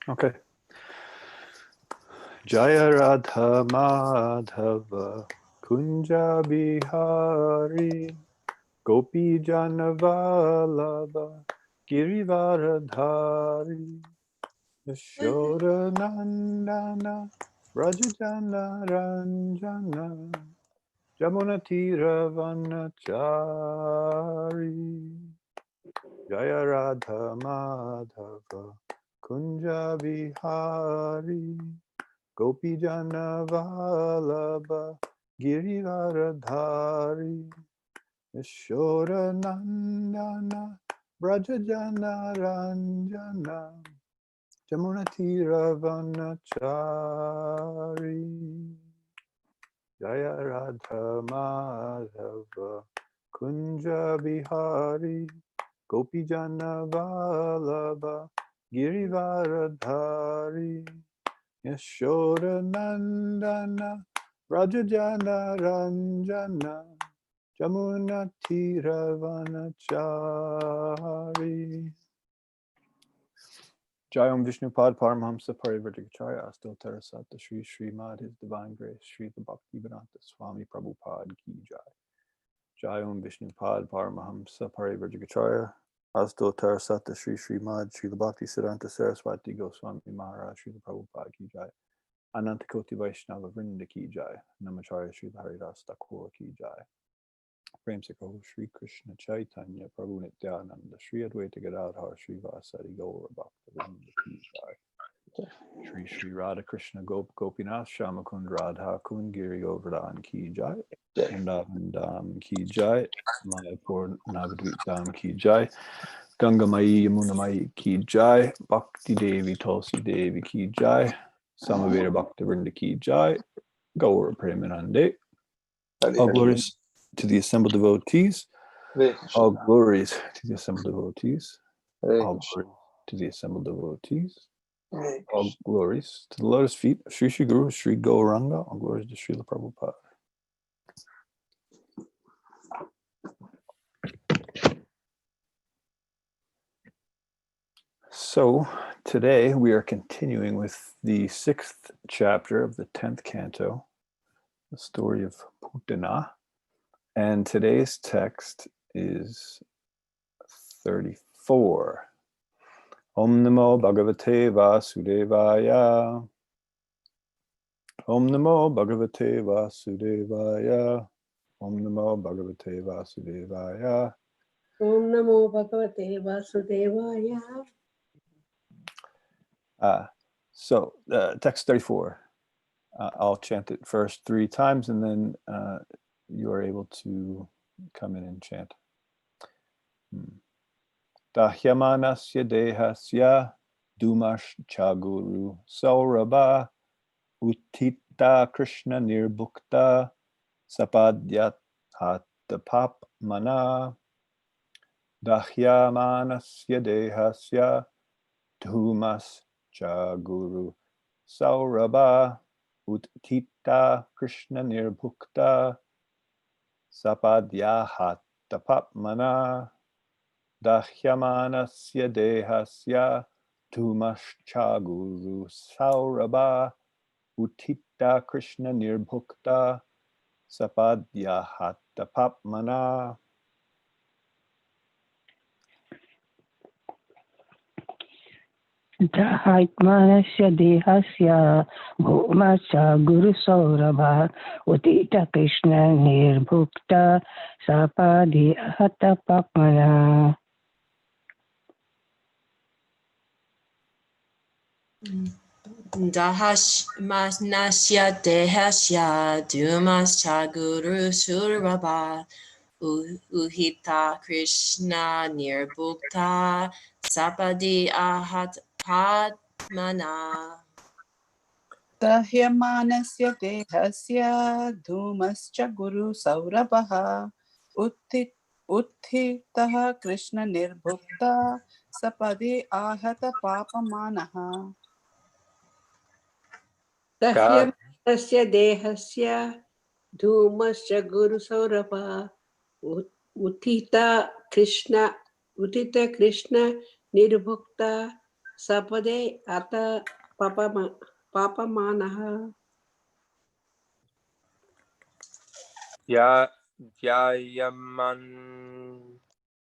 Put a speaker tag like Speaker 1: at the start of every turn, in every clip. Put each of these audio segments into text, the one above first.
Speaker 1: Okay. Jaya Radha Madhava Kunja Bihari Gopi Janavalabha Girivaradhari Yashoda Nandana Rajajana Ranjana Jamunatira Vanachari Jaya Radha Madhava Kunja Vihari Gopi Jana Vallabha Girivaradhari Yashoda Nandana Brajajana Ranjana Jamunatira Vanachari Jaya Radha Madhava Kunja Bihari Gopi Jana Vallabha Girivaradhari Yashoda Nandana Rajajana Ranjana Jamuna Tiravanachari Jayam Vishnupad Paramahamsa Parivrajacharya Astal Terasata Shri Srimad His Divine Grace Shri the Bhaktivedanta Swami Prabhupada Ki Jai Jayam Vishnupad Paramahamsa Parivrajacharya Astal Terasata Shri Srimad Shri the Bhaktivedanta Saraswati Goswami Maharaj Shri the Prabhupada Ki Jai Anantakoti Vaishnava Vrinda Ki Jai Namacharya Shri Haridas Thakur Ki Jai Prem se kaho Shri Krishna Chaitanya Prabhu Nityananda Shri Advaita Gadadhar Shri Vasari Gaura Bhakta Vrinda Ki Jai Shri Shri Radha Krishna Gopinath Shamakund Radha Kund Giri Govardhan Ki Jai Vrindavan Ki Jai Mayapur Navadvip Dham Ki Jai Ganga Mai Yamuna Mai Ki Jai Bhakti Devi Tulsi Devi Ki Jai Samaveda Bhakta Vrinda Ki Jai Gaura Premanande. All glories to the assembled devotees. All glories to the assembled devotees. All glories to the assembled devotees. All glories to the lotus feet of Sri Sri Guru Sri Gauranga. All glories to Srila Prabhupada. So today we are continuing with the 6th chapter of the 10th canto, the story of Putana. And today's text is 34. Om Namo Bhagavate Vasudevaya. Om Namo Bhagavate Vasudevaya. Om Namo Bhagavate Vasudevaya.
Speaker 2: Om Namo Bhagavate Vasudevaya.
Speaker 1: So text 34. I'll chant it first 3 times and then you are able to come in and chant. Dahyamanasya dehasya dumash chaguru saurabha Uttita Krishna nirbhukta sapadyat hatapapmana Dahyamanasya dehasya dhumas chaguru saurabha Uttita Krishna nirbhukta sapadya hatapapmana Dahyamanasya dehasya dhumaschaguru saurabha Uttita Krishna nirbhukta sapadya hatapapmana.
Speaker 3: Dahyamanasya dehasya dhumaschaguru saurabha Uttita Krishna nirbhukta sapadya hatapapmana.
Speaker 4: Dahyamanasya dehasya dhumaschaguru saurabha Uttita Krishna nirbhukta sapadi ahatapatmana.
Speaker 5: Dahyamanasya dehasya dhumascha guru saurabaha Uttitaha Krishna nirbhukta sapadi ahata papamanaha.
Speaker 2: Dahyamanasya dehasya dhumasya guru saurabha Uttita Krishna nirbhukta sapade ata papamanaha.
Speaker 6: Dhyayaman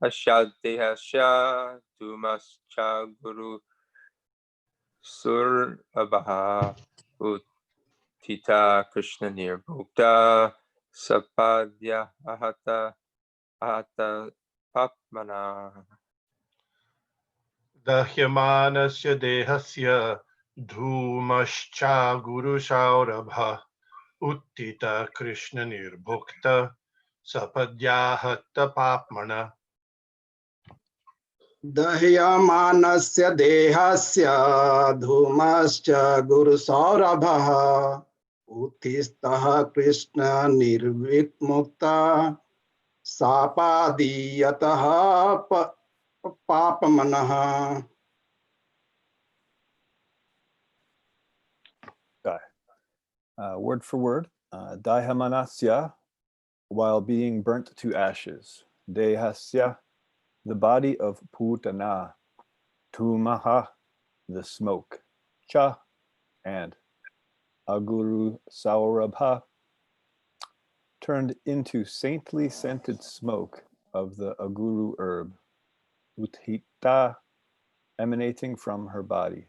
Speaker 6: asyaddehasya dhumascha guru surabha uttita Krishna nirbhukta sapadya ahata papmana.
Speaker 7: Dahyamanasya dehasya dhumascha guru saurabha uttita Krishna nirbhukta sapadyahata papmana.
Speaker 8: दह्यमानस्य देहस्य धूमश्च गुरुसौरभः उत्थितः Krishna निर्विमुक्ता सापादीयतः पापमनः.
Speaker 1: Word for word. Daihamanasya, while being burnt to ashes. Dehasya, the body of Putana. Tumaha, the smoke. Cha, and. Aguru Saurabha, turned into saintly scented smoke of the Aguru herb. Uthita, emanating from her body.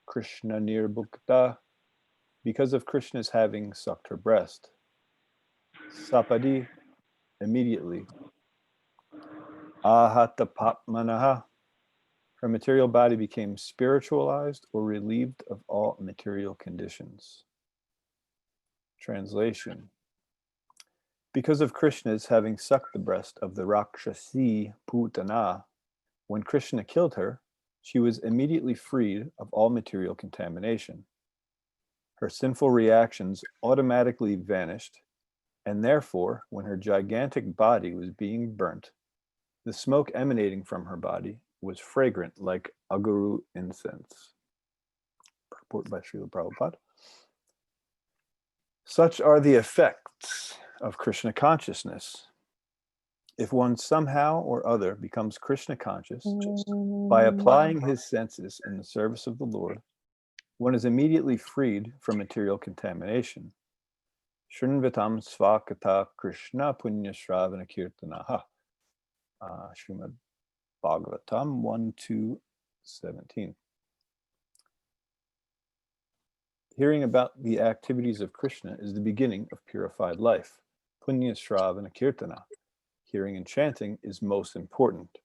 Speaker 1: Krishna Nirbhukta, because of Krishna's having sucked her breast. Sapadi, immediately. Ahata Papmanaha, her material body became spiritualized or relieved of all material conditions. Translation. Because of Krishna's having sucked the breast of the Rakshasi Putana, when Krishna killed her, she was immediately freed of all material contamination. Her sinful reactions automatically vanished, and therefore, when her gigantic body was being burnt, the smoke emanating from her body was fragrant like aguru incense. Purport by Srila Prabhupada. Such are the effects of Krishna consciousness. If one somehow or other becomes Krishna conscious just by applying his senses in the service of the Lord, one is immediately freed from material contamination. Shrinvatam svakata Krishna punya shravana kirtanaha. Srimad Bhagavatam 1-17. Hearing about the activities of Krishna is the beginning of purified life. Punya shravana kirtana. Hearing and chanting is most important.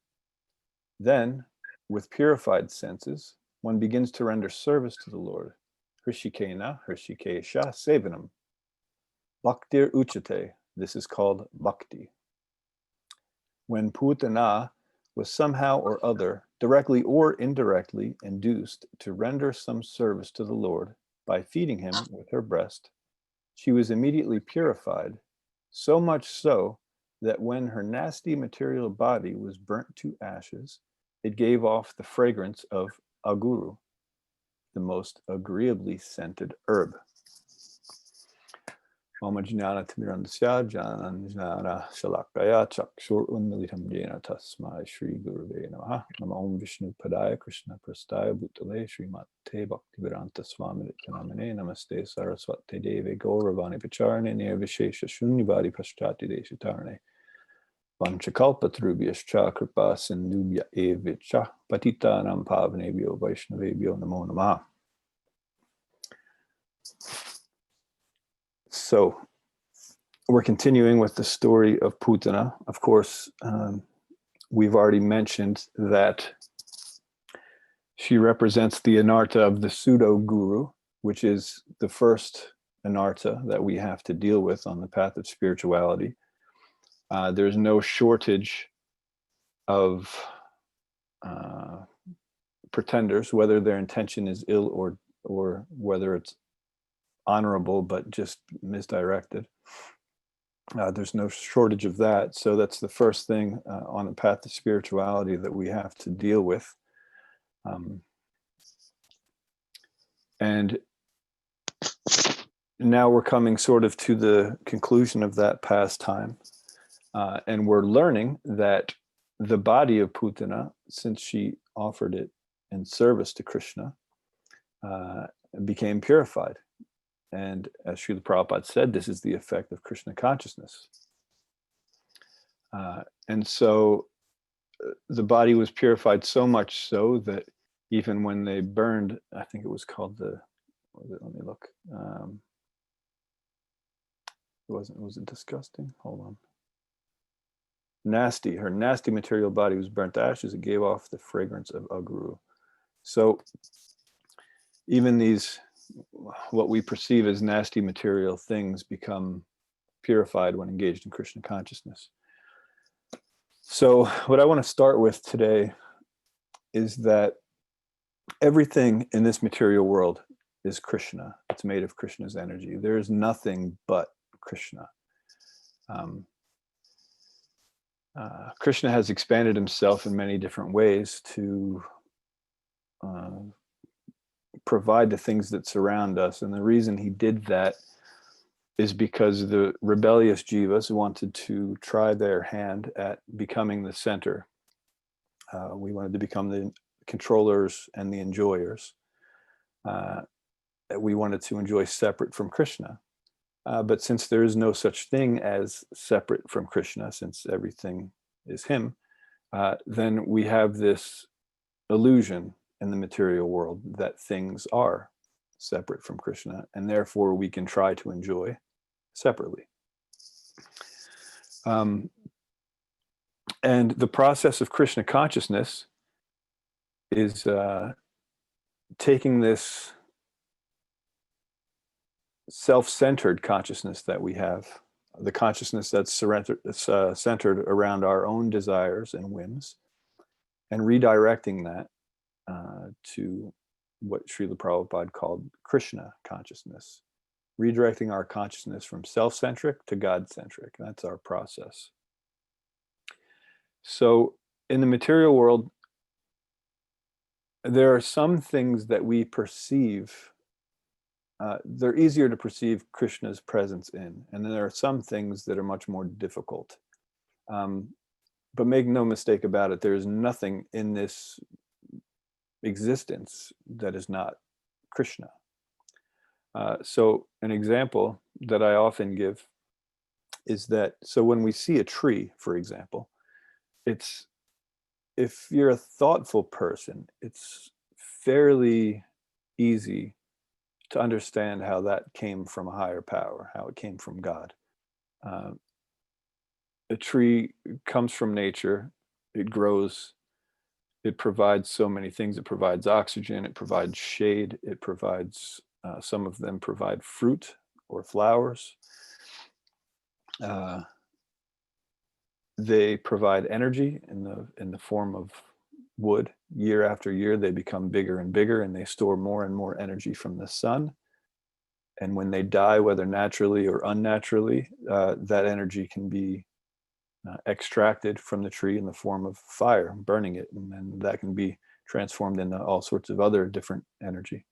Speaker 1: Then, with purified senses, one begins to render service to the Lord. Hrishikena, Hrishikesha, Sevanam. Bhaktir Uchate, this is called bhakti. When Putana was somehow or other, directly or indirectly, induced to render some service to the Lord by feeding him with her breast, she was immediately purified, so much so that when her nasty material body was burnt to ashes, it gave off the fragrance of aguru, the most agreeably scented herb. Mama jnana timirandasya jnana shalakaya chakshur unmilitam jena tasmai Shri Guruve namaha. Nama Om Vishnu Padaya Krishna Prastaya Bhutale Srimate Bhaktivedanta Swami Nityanamane Namaste Saraswate Deve Gauravani Pacharane Nirvishesha Shunyavadi Pashtati Deshitarane Vanchakalpatrubhyascha Kripa Sindhubhya Evicha Patitanam Pavanebhyo Vaishnavebhyo Namo Namaha. So we're continuing with the story of Putana. Of course, we've already mentioned that she represents the anartha of the pseudo-guru, which is the first anartha that we have to deal with on the path of spirituality. There's no shortage of pretenders, whether their intention is ill or whether it's honorable but just misdirected. There's no shortage of that. So that's the first thing on the path to spirituality that we have to deal with. And now we're coming sort of to the conclusion of that pastime. And we're learning that the body of Putana, since she offered it in service to Krishna became purified. And as Srila Prabhupada said, this is the effect of Krishna consciousness. And so the body was purified so much so that even when they burned, I think it was called let me look. Was it disgusting? Hold on. Nasty. Her nasty material body was burnt to ashes. It gave off the fragrance of aguru. So even these, what we perceive as nasty material things, become purified when engaged in Krishna consciousness. So what I want to start with today is that everything in this material world is Krishna. It's made of Krishna's energy. There is nothing but Krishna. Krishna has expanded himself in many different ways to provide the things that surround us. And the reason he did that is because the rebellious jivas wanted to try their hand at becoming the center. We wanted to become the controllers and the enjoyers. We wanted to enjoy separate from Krishna. But since there is no such thing as separate from Krishna, since everything is him, then we have this illusion in the material world that things are separate from Krishna, and therefore we can try to enjoy separately. And the process of Krishna consciousness is taking this self-centered consciousness that we have, the consciousness that's centered around our own desires and whims, and redirecting that to what Srila Prabhupada called Krishna consciousness, redirecting our consciousness from self-centric to God-centric. That's our process. So in the material world, there are some things that we perceive, they're easier to perceive Krishna's presence in, and then there are some things that are much more difficult. But make no mistake about it, there is nothing in this existence that is not Krishna. So an example that I often give is that, so when we see a tree, for example, if you're a thoughtful person, it's fairly easy to understand how that came from a higher power, how it came from God. A tree comes from nature, it grows, it provides so many things. It provides oxygen, it provides shade, it provides, some of them provide fruit or flowers. They provide energy in the form of wood. Year after year, they become bigger and bigger, and they store more and more energy from the sun. And when they die, whether naturally or unnaturally, that energy can be extracted from the tree in the form of fire, burning it, and then that can be transformed into all sorts of other different energy.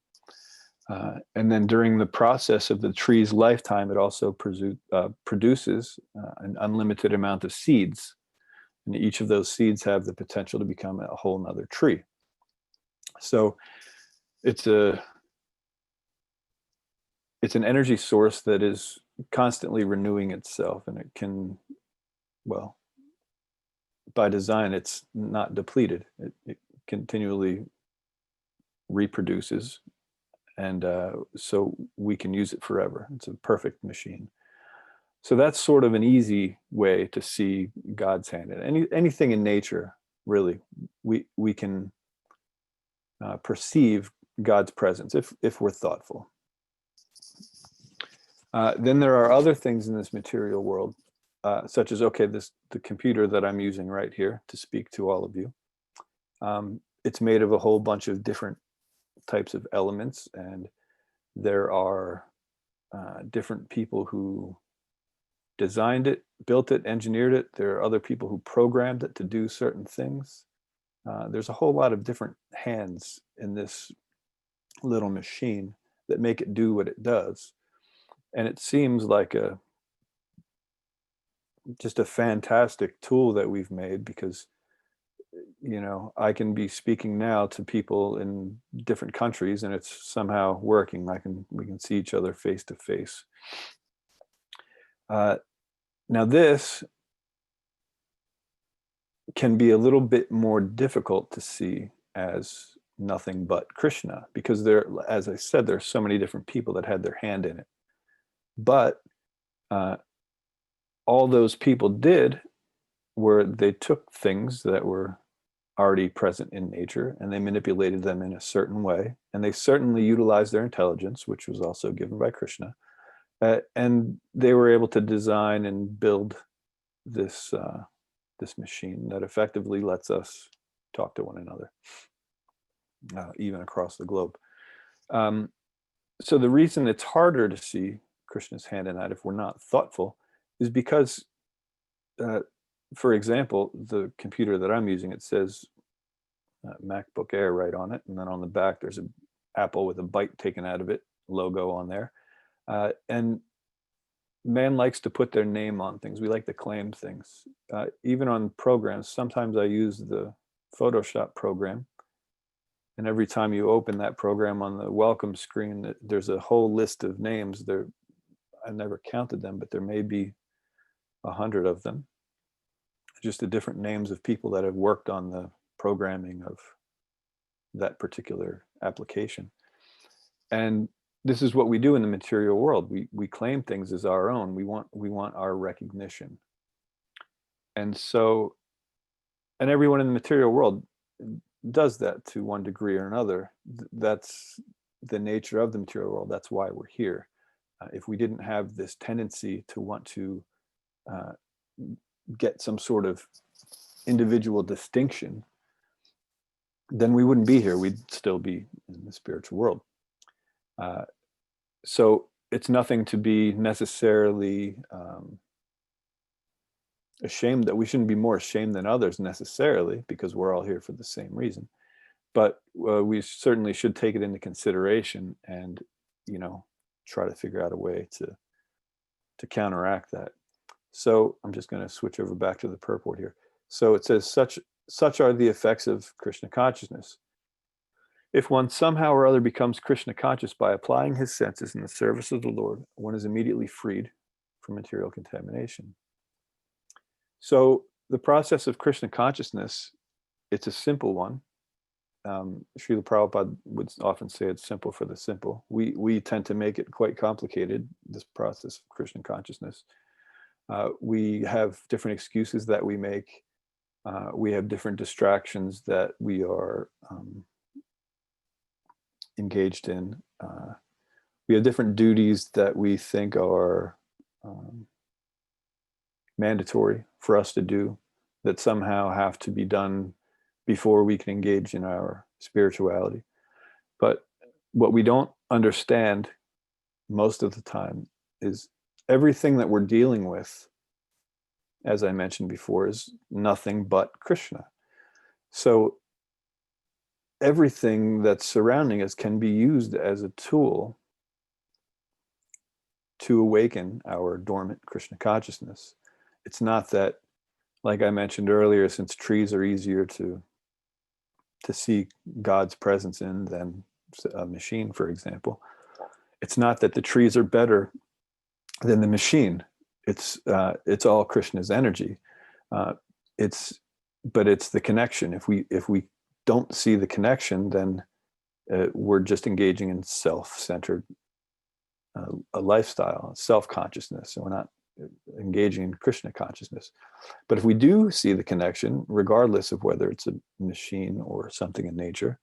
Speaker 1: And then during the process of the tree's lifetime, it also produces an unlimited amount of seeds. And each of those seeds have the potential to become a whole nother tree. So it's an energy source that is constantly renewing itself, and it can, well, by design, it's not depleted. It continually reproduces. And so we can use it forever. It's a perfect machine. So that's sort of an easy way to see God's hand. Anything in nature, really, we can perceive God's presence if we're thoughtful. Then there are other things in this material world, such as, the computer that I'm using right here to speak to all of you. It's made of a whole bunch of different types of elements, and there are different people who designed it, built it, engineered it. There are other people who programmed it to do certain things. There's a whole lot of different hands in this little machine that make it do what it does. And it seems like just a fantastic tool that we've made, because I can be speaking now to people in different countries, and it's somehow working. We can see each other face to face. Now this can be a little bit more difficult to see as nothing but Krishna, because as I said, there's so many different people that had their hand in it. But all those people did were they took things that were already present in nature and they manipulated them in a certain way, and they certainly utilized their intelligence, which was also given by Krishna, and they were able to design and build this machine that effectively lets us talk to one another, even across the globe. So the reason it's harder to see Krishna's hand in that if we're not thoughtful is because, for example, the computer that I'm using, it says MacBook Air right on it, and then on the back there's an apple with a bite taken out of it logo on there, and man likes to put their name on things. We like to claim things, even on programs. Sometimes I use the Photoshop program, and every time you open that program on the welcome screen, there's a whole list of names there. I never counted them, but there may be 100 of them, just the different names of people that have worked on the programming of that particular application. And this is what we do in the material world. We claim things as our own. We want our recognition. And so, and everyone in the material world does that to one degree or another. That's the nature of the material world. That's why we're here. If we didn't have this tendency to want to get some sort of individual distinction, then we wouldn't be here. We'd still be in the spiritual world. So it's nothing to be necessarily ashamed that. We shouldn't be more ashamed than others necessarily, because we're all here for the same reason. But we certainly should take it into consideration and, try to figure out a way to counteract that. So I'm just going to switch over back to the purport here. So it says, such are the effects of Krishna consciousness. If one somehow or other becomes Krishna conscious by applying his senses in the service of the Lord, one is immediately freed from material contamination. So the process of Krishna consciousness, it's a simple one. Srila Prabhupada would often say it's simple for the simple. We tend to make it quite complicated, this process of Krishna consciousness. We have different excuses that we make. We have different distractions that we are engaged in. We have different duties that we think are mandatory for us to do, that somehow have to be done before we can engage in our spirituality. But what we don't understand most of the time is everything that we're dealing with, as I mentioned before, is nothing but Krishna. So everything that's surrounding us can be used as a tool to awaken our dormant Krishna consciousness. It's not that, like I mentioned earlier, since trees are easier to see God's presence in than a machine, for example. It's not that the trees are better than the machine. It's all Krishna's energy. But it's the connection. If we don't see the connection, then we're just engaging in self-centered a lifestyle, self-consciousness, and we're not engaging in Krishna consciousness. But if we do see the connection, regardless of whether it's a machine or something in nature,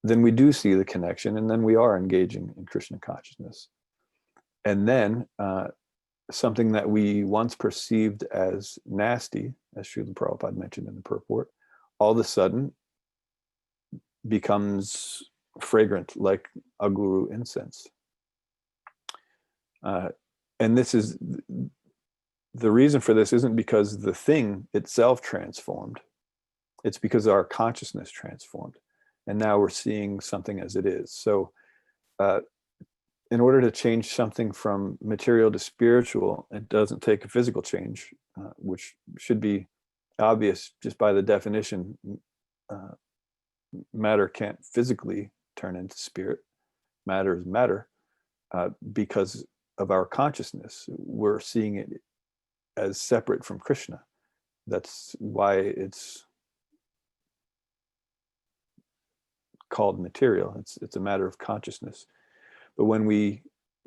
Speaker 1: then we do see the connection, and then we are engaging in Krishna consciousness. And then something that we once perceived as nasty, as Srila Prabhupada mentioned in the purport, all of a sudden becomes fragrant like a guru incense. And this is the reason for this isn't because the thing itself transformed. It's because our consciousness transformed. And now we're seeing something as it is. So in order to change something from material to spiritual, it doesn't take a physical change, which should be obvious just by the definition. Matter can't physically turn into spirit. Matter is matter because of our consciousness. We're seeing it as separate from Krishna. That's why it's called material. It's a matter of consciousness. But when we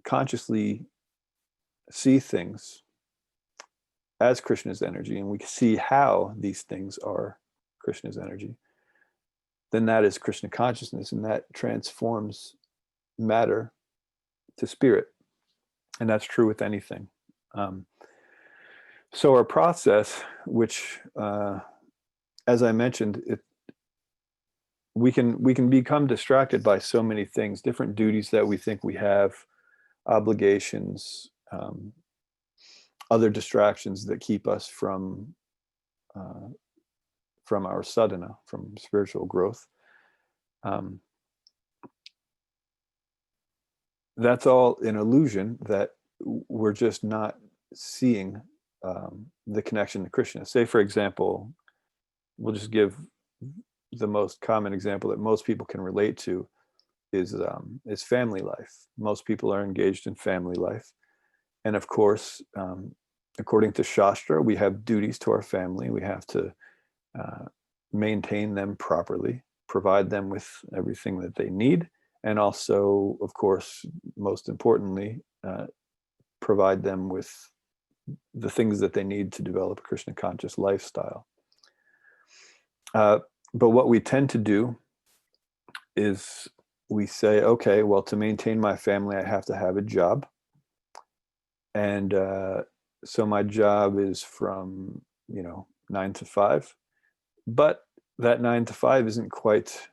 Speaker 1: consciously see things as Krishna's energy, and we see how these things are Krishna's energy, then that is Krishna consciousness, and that transforms matter to spirit. And that's true with anything. So our process, which, as I mentioned, we can become distracted by so many things, different duties that we think we have, obligations, other distractions that keep us from our sadhana, from spiritual growth. That's all an illusion that we're just not seeing the connection to Krishna. Say, for example, we'll just give the most common example that most people can relate to is family life. Most people are engaged in family life. And of course, according to Shastra, we have duties to our family. We have to maintain them properly, provide them with everything that they need, and also, of course, most importantly, provide them with the things that they need to develop a Krishna conscious lifestyle. But what we tend to do is we say, okay, well, to maintain my family, I have to have a job. And so my job is from, 9 to 5. But that 9 to 5 isn't quite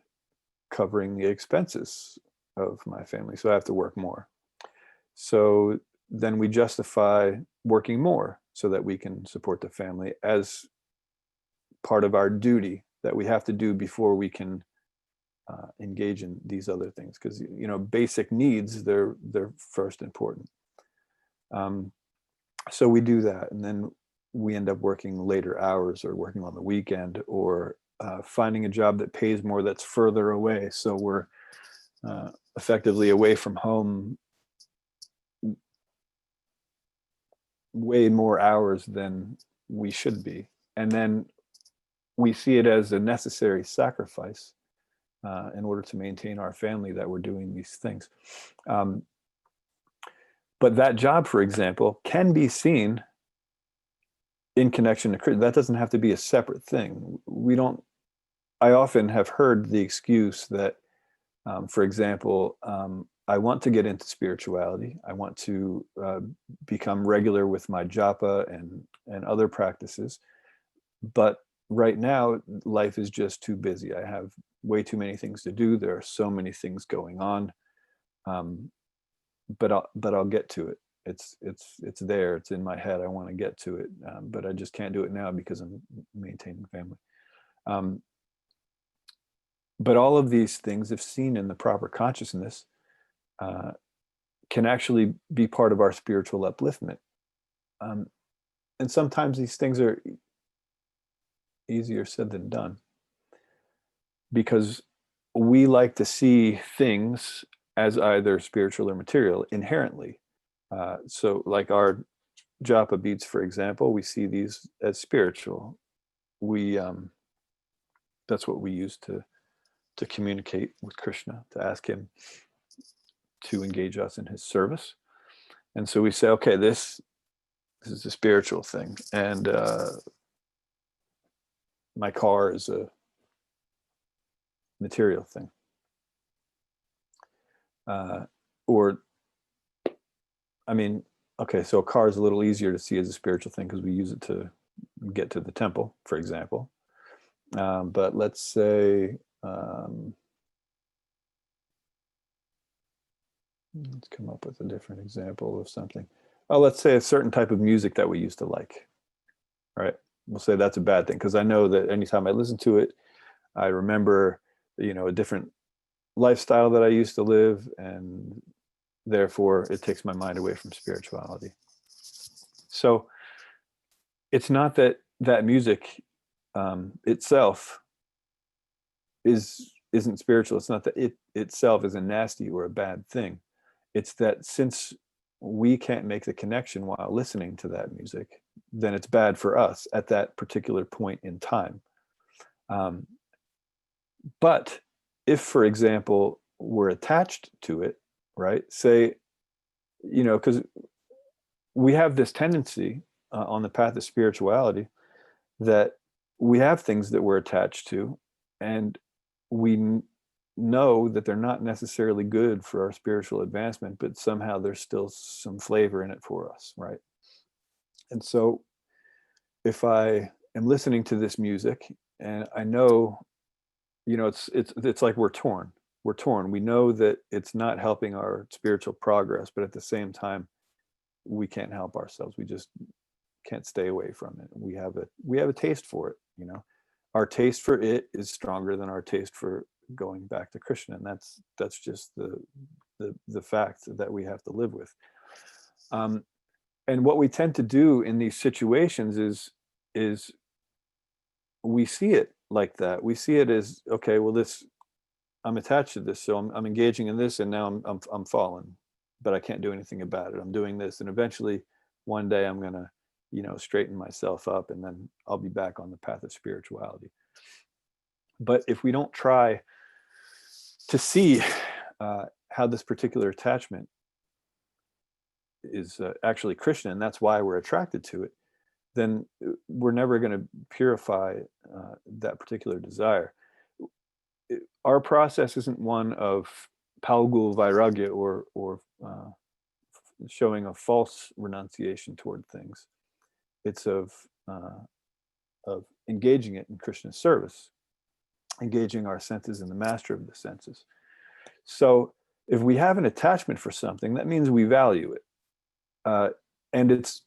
Speaker 1: covering the expenses of my family. So I have to work more. So then we justify working more so that we can support the family as part of our duty that we have to do before we can engage in these other things. Because, basic needs, they're first important. So we do that. And then we end up working later hours or working on the weekend or finding a job that pays more that's further away. So we're effectively away from home way more hours than we should be. And then we see it as a necessary sacrifice in order to maintain our family that we're doing these things. But that job, for example, can be seen in connection to Krishna. That doesn't have to be a separate thing. I often have heard the excuse that, for example, I want to get into spirituality. I want to become regular with my japa and other practices. But right now, life is just too busy. I have way too many things to do. There are so many things going on. But I'll get to it. It's there. It's in my head. I want to get to it, but I just can't do it now because I'm maintaining family. But all of these things, if seen in the proper consciousness, can actually be part of our spiritual upliftment. And sometimes these things are easier said than done because we like to see things as either spiritual or material inherently. So like our japa beads, for example, we see these as spiritual. That's what we use to communicate with Krishna, to ask him to engage us in his service. And so we say, okay, this is a spiritual thing. And my car is a material thing. So a car is a little easier to see as a spiritual thing because we use it to get to the temple, for example. But let's say, let's come up with a different example of something. Let's say a certain type of music that we used to like, right? We'll say that's a bad thing because I know that anytime I listen to it, I remember, a different lifestyle that I used to live, and therefore it takes my mind away from spirituality. So it's not that music itself isn't spiritual. It's not that it itself is a nasty or a bad thing. It's that since we can't make the connection while listening to that music, then it's bad for us at that particular point in time. But if, for example, we're attached to it, right? Say, because we have this tendency on the path of spirituality that we have things that we're attached to, and we know that they're not necessarily good for our spiritual advancement, but somehow there's still some flavor in it for us, right? And so if I am listening to this music and I know, it's like we're torn. We know that it's not helping our spiritual progress, but at the same time, we can't help ourselves. We just can't stay away from it. We have a taste for it. Our taste for it is stronger than our taste for going back to Krishna, and that's just the fact that we have to live with. And what we tend to do in these situations is we see it like that. We see it as, okay, well, I'm attached to this, so I'm engaging in this, and now I'm fallen, but I can't do anything about it. I'm doing this, and eventually one day I'm gonna straighten myself up, and then I'll be back on the path of spirituality. But if we don't try to see how this particular attachment is actually Krishna, and that's why we're attracted to it, then we're never going to purify that particular desire. Our process isn't one of palgul vairagya or showing a false renunciation toward things. It's of engaging it in Krishna's service, engaging our senses in the master of the senses. So if we have an attachment for something, that means we value it. And it's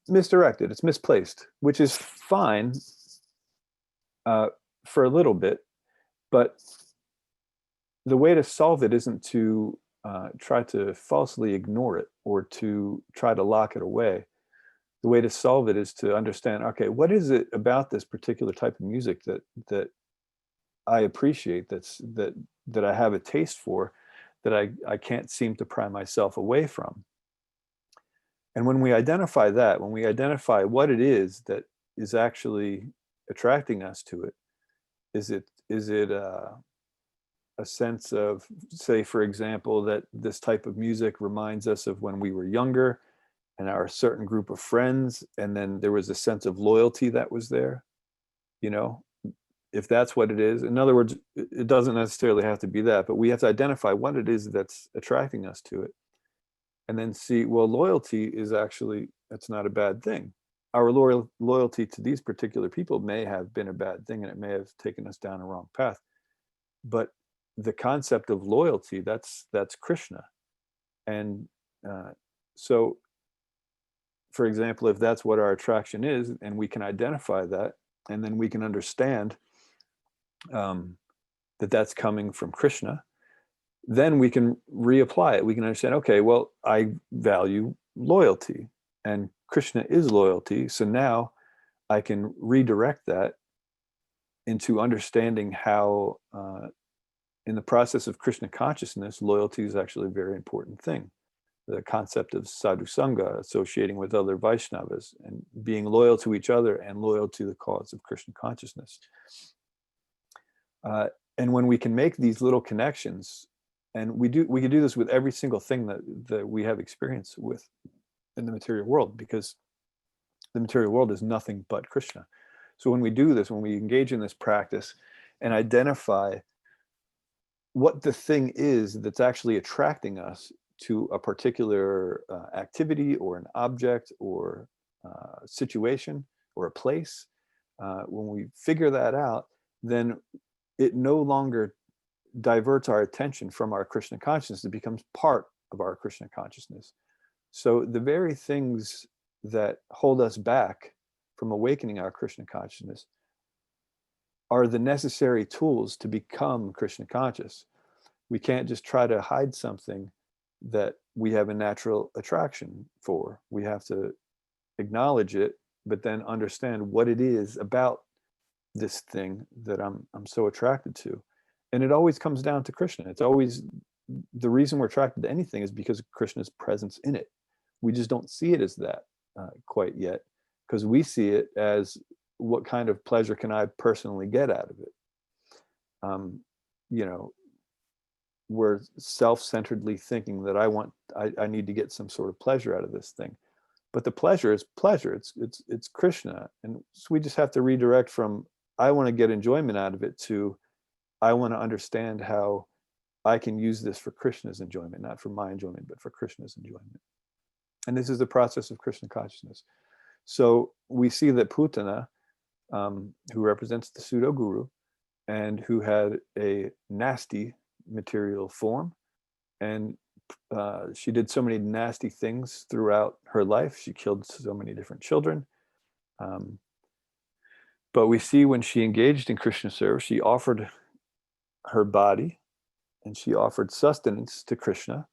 Speaker 1: misdirected, it's misplaced, which is fine for a little bit, but the way to solve it isn't to try to falsely ignore it or to try to lock it away. The way to solve it is to understand, okay, what is it about this particular type of music that I appreciate, that I have a taste for, that I can't seem to pry myself away from. And when we identify that, when we identify what it is that is actually attracting us to it, is it a sense of, say, for example, that this type of music reminds us of when we were younger and our certain group of friends, and then there was a sense of loyalty that was there, if that's what it is. In other words, it doesn't necessarily have to be that, but we have to identify what it is that's attracting us to it. And then see, well, loyalty is actually, that's not a bad thing. Our loyalty to these particular people may have been a bad thing, and it may have taken us down a wrong path. But the concept of loyalty, that's Krishna. And so, for example, if that's what our attraction is, and we can identify that, and then we can understand that that's coming from Krishna, then we can reapply it. We can understand, okay, well, I value loyalty, and Krishna is loyalty. So now I can redirect that into understanding how, in the process of Krishna consciousness, loyalty is actually a very important thing. The concept of sadhu sangha, associating with other Vaishnavas and being loyal to each other and loyal to the cause of Krishna consciousness. And when we can make these little connections, and we can do this with every single thing that we have experience with in the material world, because the material world is nothing but Krishna. So when we do this, when we engage in this practice and identify what the thing is that's actually attracting us to a particular activity or an object or situation or a place, when we figure that out, then it no longer diverts our attention from our Krishna consciousness. It becomes part of our Krishna consciousness. So the very things that hold us back from awakening our Krishna consciousness are the necessary tools to become Krishna conscious. We can't just try to hide something that we have a natural attraction for. We have to acknowledge it, but then understand what it is about this thing that I'm so attracted to. And it always comes down to Krishna. It's always, the reason we're attracted to anything is because of Krishna's presence in it. We just don't see it as that quite yet, because we see it as, what kind of pleasure can I personally get out of it? You know, we're self-centeredly thinking that I need to get some sort of pleasure out of this thing. But the pleasure is pleasure. It's Krishna. And so we just have to redirect from, I want to get enjoyment out of it, to, I want to understand how I can use this for Krishna's enjoyment, not for my enjoyment, but for Krishna's enjoyment. And this is the process of Krishna consciousness. So we see that Putana, who represents the pseudo guru, and who had a nasty material form, and she did so many nasty things throughout her life. She killed so many different children. But we see when she engaged in Krishna service, she offered her body and she offered sustenance to Krishna,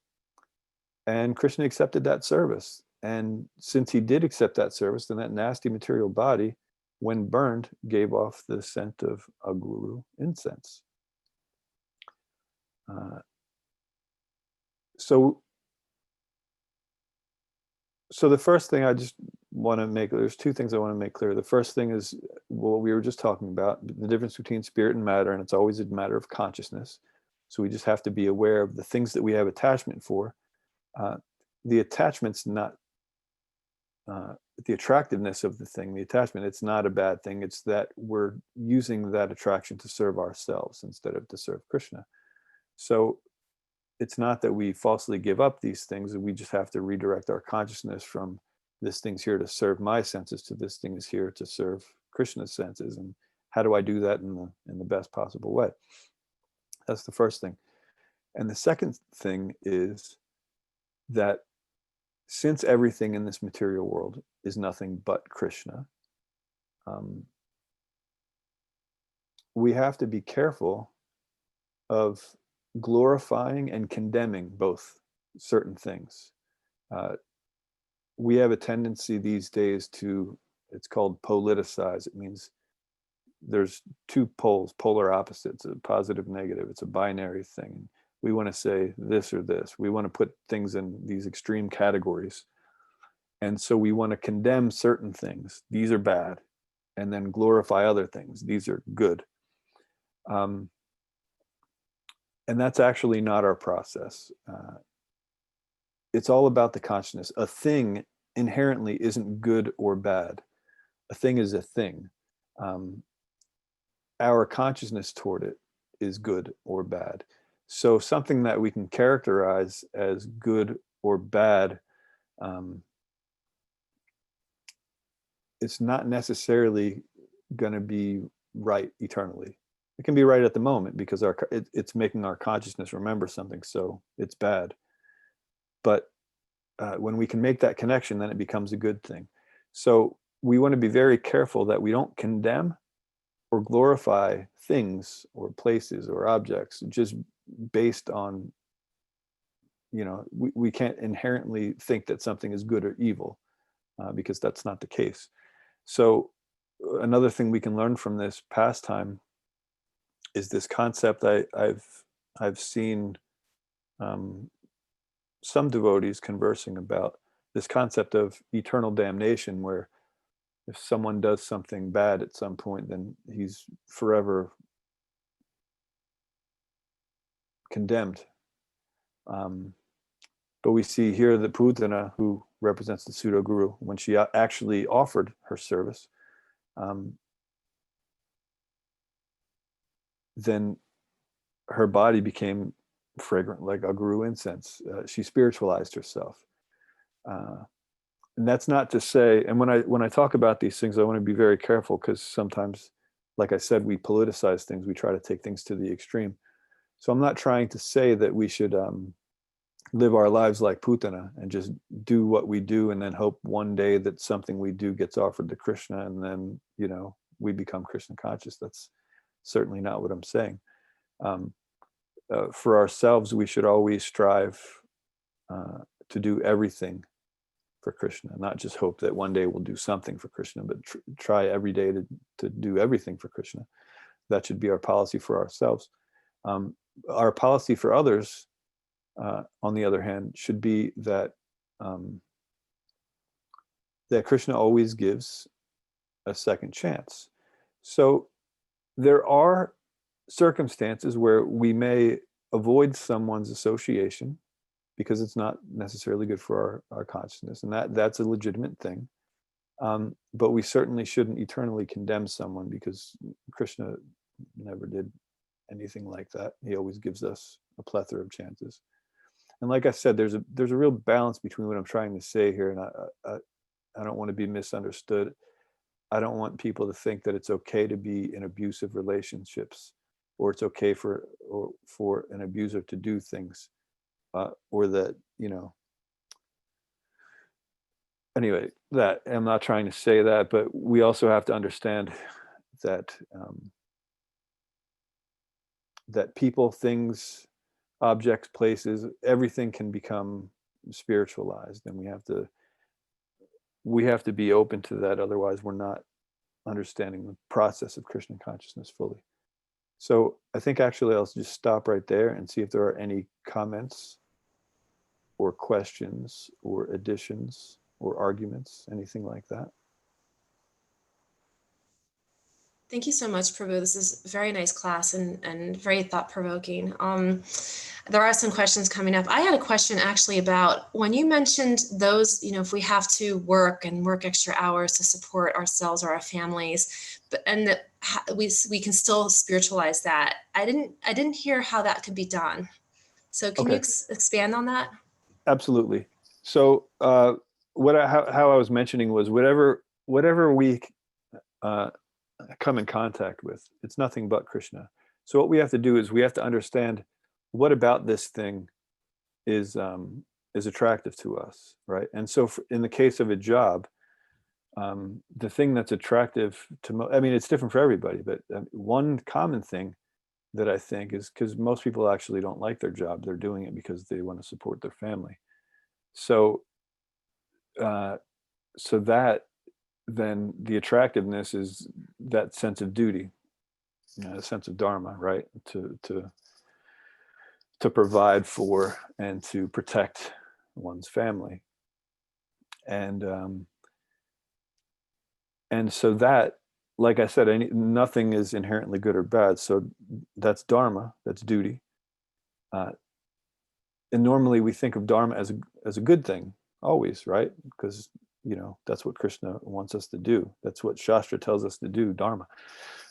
Speaker 1: and Krishna accepted that service. And since he did accept that service, then that nasty material body, when burned, gave off the scent of a guru incense. So the first thing I just want to make, there's two things I want to make clear. The first thing is what we were just talking about, the difference between spirit and matter, and it's always a matter of consciousness. So we just have to be aware of the things that we have attachment for. The attachment's not the attractiveness of the thing, the attachment, it's not a bad thing. It's that we're using that attraction to serve ourselves instead of to serve Krishna. So it's not that we falsely give up these things, we just have to redirect our consciousness from, this thing's here to serve my senses, to this thing is here to serve Krishna's senses. And how do I do that in the best possible way? That's the first thing. And the second thing is that since everything in this material world is nothing but Krishna, we have to be careful of glorifying and condemning both certain things. We have a tendency these days to, it's called politicize. It means there's two poles, polar opposites, a positive, negative. It's a binary thing. We want to say this or this. We want to put things in these extreme categories. And so we want to condemn certain things. These are bad. And then glorify other things. These are good. And that's actually not our process. It's all about the consciousness. A thing inherently isn't good or bad. A thing is a thing. Our consciousness toward it is good or bad. So something that we can characterize as good or bad, it's not necessarily going to be right eternally. It can be right at the moment because it's making our consciousness remember something, so it's bad. But when we can make that connection, then it becomes a good thing. So we want to be very careful that we don't condemn or glorify things or places or objects just based on, we can't inherently think that something is good or evil because that's not the case. So another thing we can learn from this pastime is this concept. I've seen some devotees conversing about this concept of eternal damnation, where if someone does something bad at some point, then he's forever condemned. But we see here that Putana, who represents the pseudo guru, when she actually offered her service, then her body became fragrant like a guru incense. She spiritualized herself. And that's not to say, and when I talk about these things, I want to be very careful, because sometimes, like I said, we politicize things. We try to take things to the extreme. So I'm not trying to say that we should live our lives like Putana and just do what we do and then hope one day that something we do gets offered to Krishna and then, we become Krishna conscious. That's certainly not what I'm saying. For ourselves, we should always strive to do everything for Krishna, not just hope that one day we'll do something for Krishna, but try every day to do everything for Krishna. That should be our policy for ourselves. Our policy for others, on the other hand, should be that that Krishna always gives a second chance. So there are circumstances where we may avoid someone's association because it's not necessarily good for our consciousness, and that's a legitimate thing. But we certainly shouldn't eternally condemn someone, because Krishna never did anything like that. He always gives us a plethora of chances. And like I said, there's a real balance between what I'm trying to say here, and I don't want to be misunderstood. I don't want people to think that it's okay to be in abusive relationships, or it's okay for an abuser to do things, or that, anyway, that I'm not trying to say that, but we also have to understand that that people, things, objects, places, everything can become spiritualized, and we have to be open to that. Otherwise, we're not understanding the process of Krishna consciousness fully. So I think actually I'll just stop right there and see if there are any comments or questions or additions or arguments, anything like that.
Speaker 4: Thank you so much, Prabhu. This is a very nice class and very thought-provoking. There are some questions coming up. I had a question actually about when you mentioned those, if we have to work extra hours to support ourselves or our families, and that we can still spiritualize that. I didn't hear how that could be done. So can you expand on that?
Speaker 1: Absolutely. So how I was mentioning was whatever we come in contact with, it's nothing but Krishna. So what we have to do is we have to understand what about this thing is attractive to us, right? And so in the case of a job, the thing that's attractive to it's different for everybody, but one common thing that I think is because most people actually don't like their job. They're doing it because they want to support their family. So that then the attractiveness is that sense of duty, a sense of dharma, right? To provide for and to protect one's family. And so that, like I said, nothing is inherently good or bad. So that's dharma, that's duty. And normally we think of dharma as a good thing, always, right? Because that's what Krishna wants us to do. That's what Shastra tells us to do, dharma.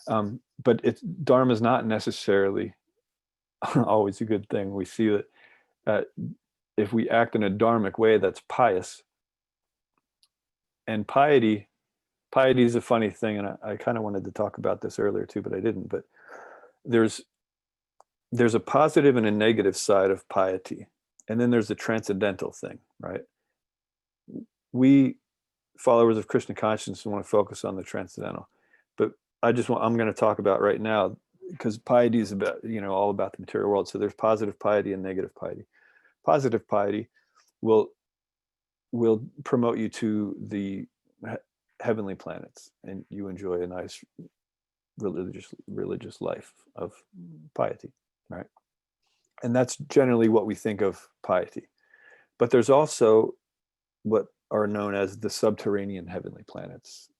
Speaker 1: But dharma is not necessarily always a good thing. We see that if we act in a dharmic way, that's pious. And piety is a funny thing, and I kind of wanted to talk about this earlier too, but I didn't. But there's a positive and a negative side of piety, and then there's a transcendental thing, right? We followers of Krishna consciousness want to focus on the transcendental, but I'm going to talk about right now, because piety is about all about the material world. So there's positive piety and negative piety. Positive piety will promote you to the heavenly planets, and you enjoy a nice religious life of piety, right? And that's generally what we think of piety. But there's also what are known as the subterranean heavenly planets.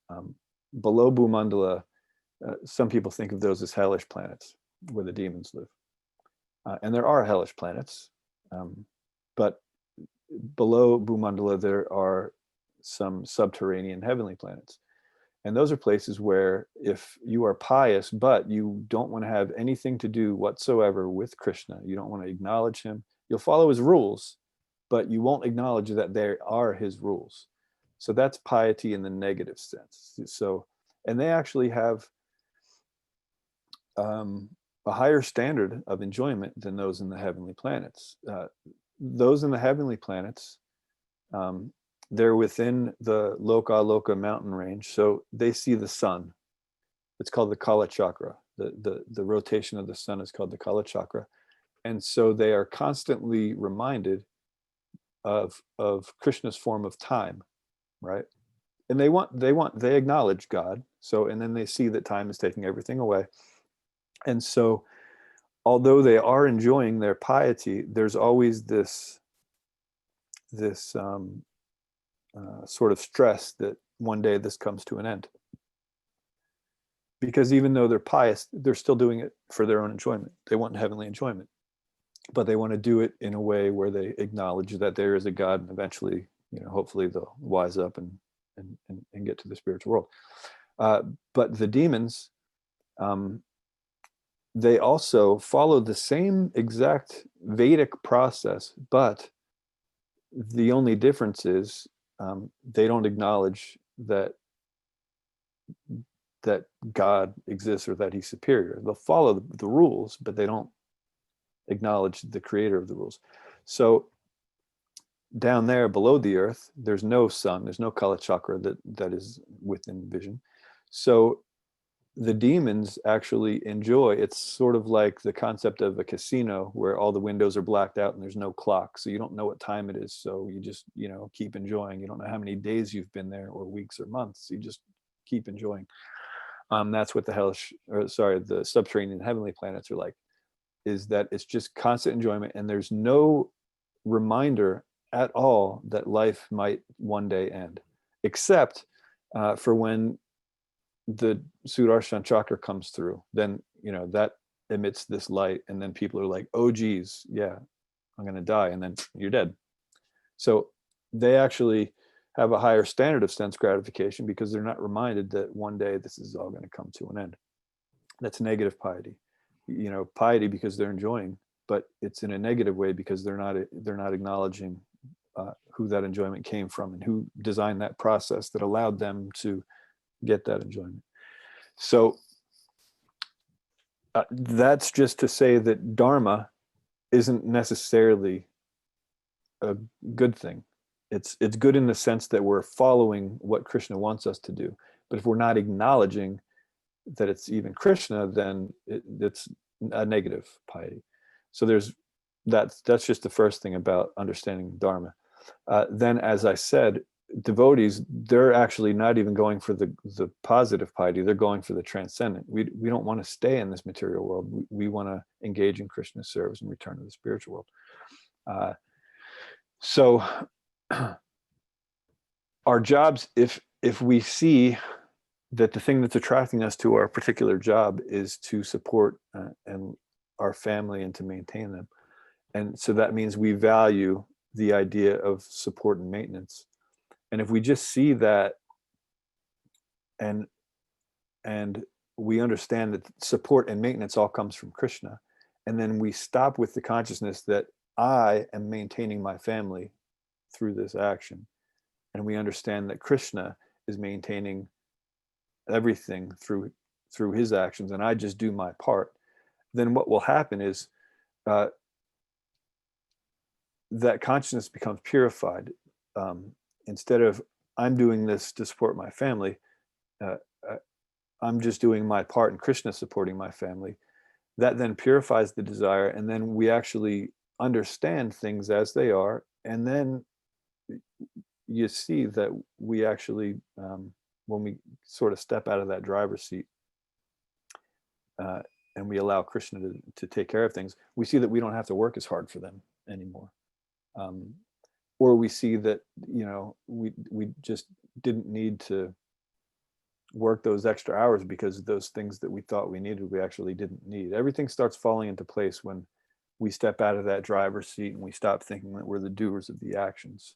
Speaker 1: Below Bhumandala, some people think of those as hellish planets, where the demons live. And there are hellish planets, but below Bhumandala there are some subterranean heavenly planets. And those are places where if you are pious, but you don't want to have anything to do whatsoever with Krishna, you don't want to acknowledge him, you'll follow his rules, but you won't acknowledge that they are his rules. So that's piety in the negative sense. So, and they actually have a higher standard of enjoyment than those in the heavenly planets. Those in the heavenly planets, they're within the Loka mountain range, so they see the sun. It's called the Kala Chakra. The rotation of the sun is called the Kala Chakra. And so they are constantly reminded of Krishna's form of time, right? And they acknowledge God. So, and then they see that time is taking everything away. And so, although they are enjoying their piety, there's always this sort of stress that one day this comes to an end. Because even though they're pious, they're still doing it for their own enjoyment. They want heavenly enjoyment, but they want to do it in a way where they acknowledge that there is a God, and eventually, hopefully they'll wise up and get to the spiritual world. But the demons, they also follow the same exact Vedic process, but the only difference is they don't acknowledge that God exists or that he's superior. They'll follow the rules, but they don't acknowledge the creator of the rules. So down there below the earth, there's no sun, there's no Kala Chakra that is within vision. So the demons actually enjoy, it's sort of like the concept of a casino where all the windows are blacked out and there's no clock. So you don't know what time it is. So you just, keep enjoying. You don't know how many days you've been there or weeks or months. You just keep enjoying. That's what the subterranean heavenly planets are like, is that it's just constant enjoyment. And there's no reminder at all that life might one day end, except for when the Sudarshan Chakra comes through, then, that emits this light. And then people are like, oh, geez, yeah, I'm going to die. And then you're dead. So they actually have a higher standard of sense gratification because they're not reminded that one day this is all going to come to an end. That's negative piety. Piety because they're enjoying, but it's in a negative way because they're not acknowledging who that enjoyment came from and who designed that process that allowed them to get that enjoyment. So that's just to say that dharma isn't necessarily a good thing. It's good in the sense that we're following what Krishna wants us to do. But if we're not acknowledging that it's even Krishna, then it's a negative piety. So that's just the first thing about understanding dharma. Then, as I said, devotees, they're actually not even going for the positive piety. They're going for the transcendent. We don't want to stay in this material world. We want to engage in Krishna's service and return to the spiritual world. So our jobs, if we see that the thing that's attracting us to our particular job is to support and our family and to maintain them, and so that means we value the idea of support and maintenance. And if we just see that and we understand that support and maintenance all comes from Krishna, and then we stop with the consciousness that I am maintaining my family through this action, and we understand that Krishna is maintaining everything through his actions, and I just do my part, then what will happen is that consciousness becomes purified. Instead of I'm doing this to support my family, I'm just doing my part and Krishna supporting my family. That then purifies the desire, and then we actually understand things as they are, and then you see that we actually, when we sort of step out of that driver's seat and we allow Krishna to take care of things, we see that we don't have to work as hard for them anymore. Or we see that, we just didn't need to work those extra hours because those things that we thought we needed, we actually didn't need. Everything starts falling into place when we step out of that driver's seat and we stop thinking that we're the doers of the actions.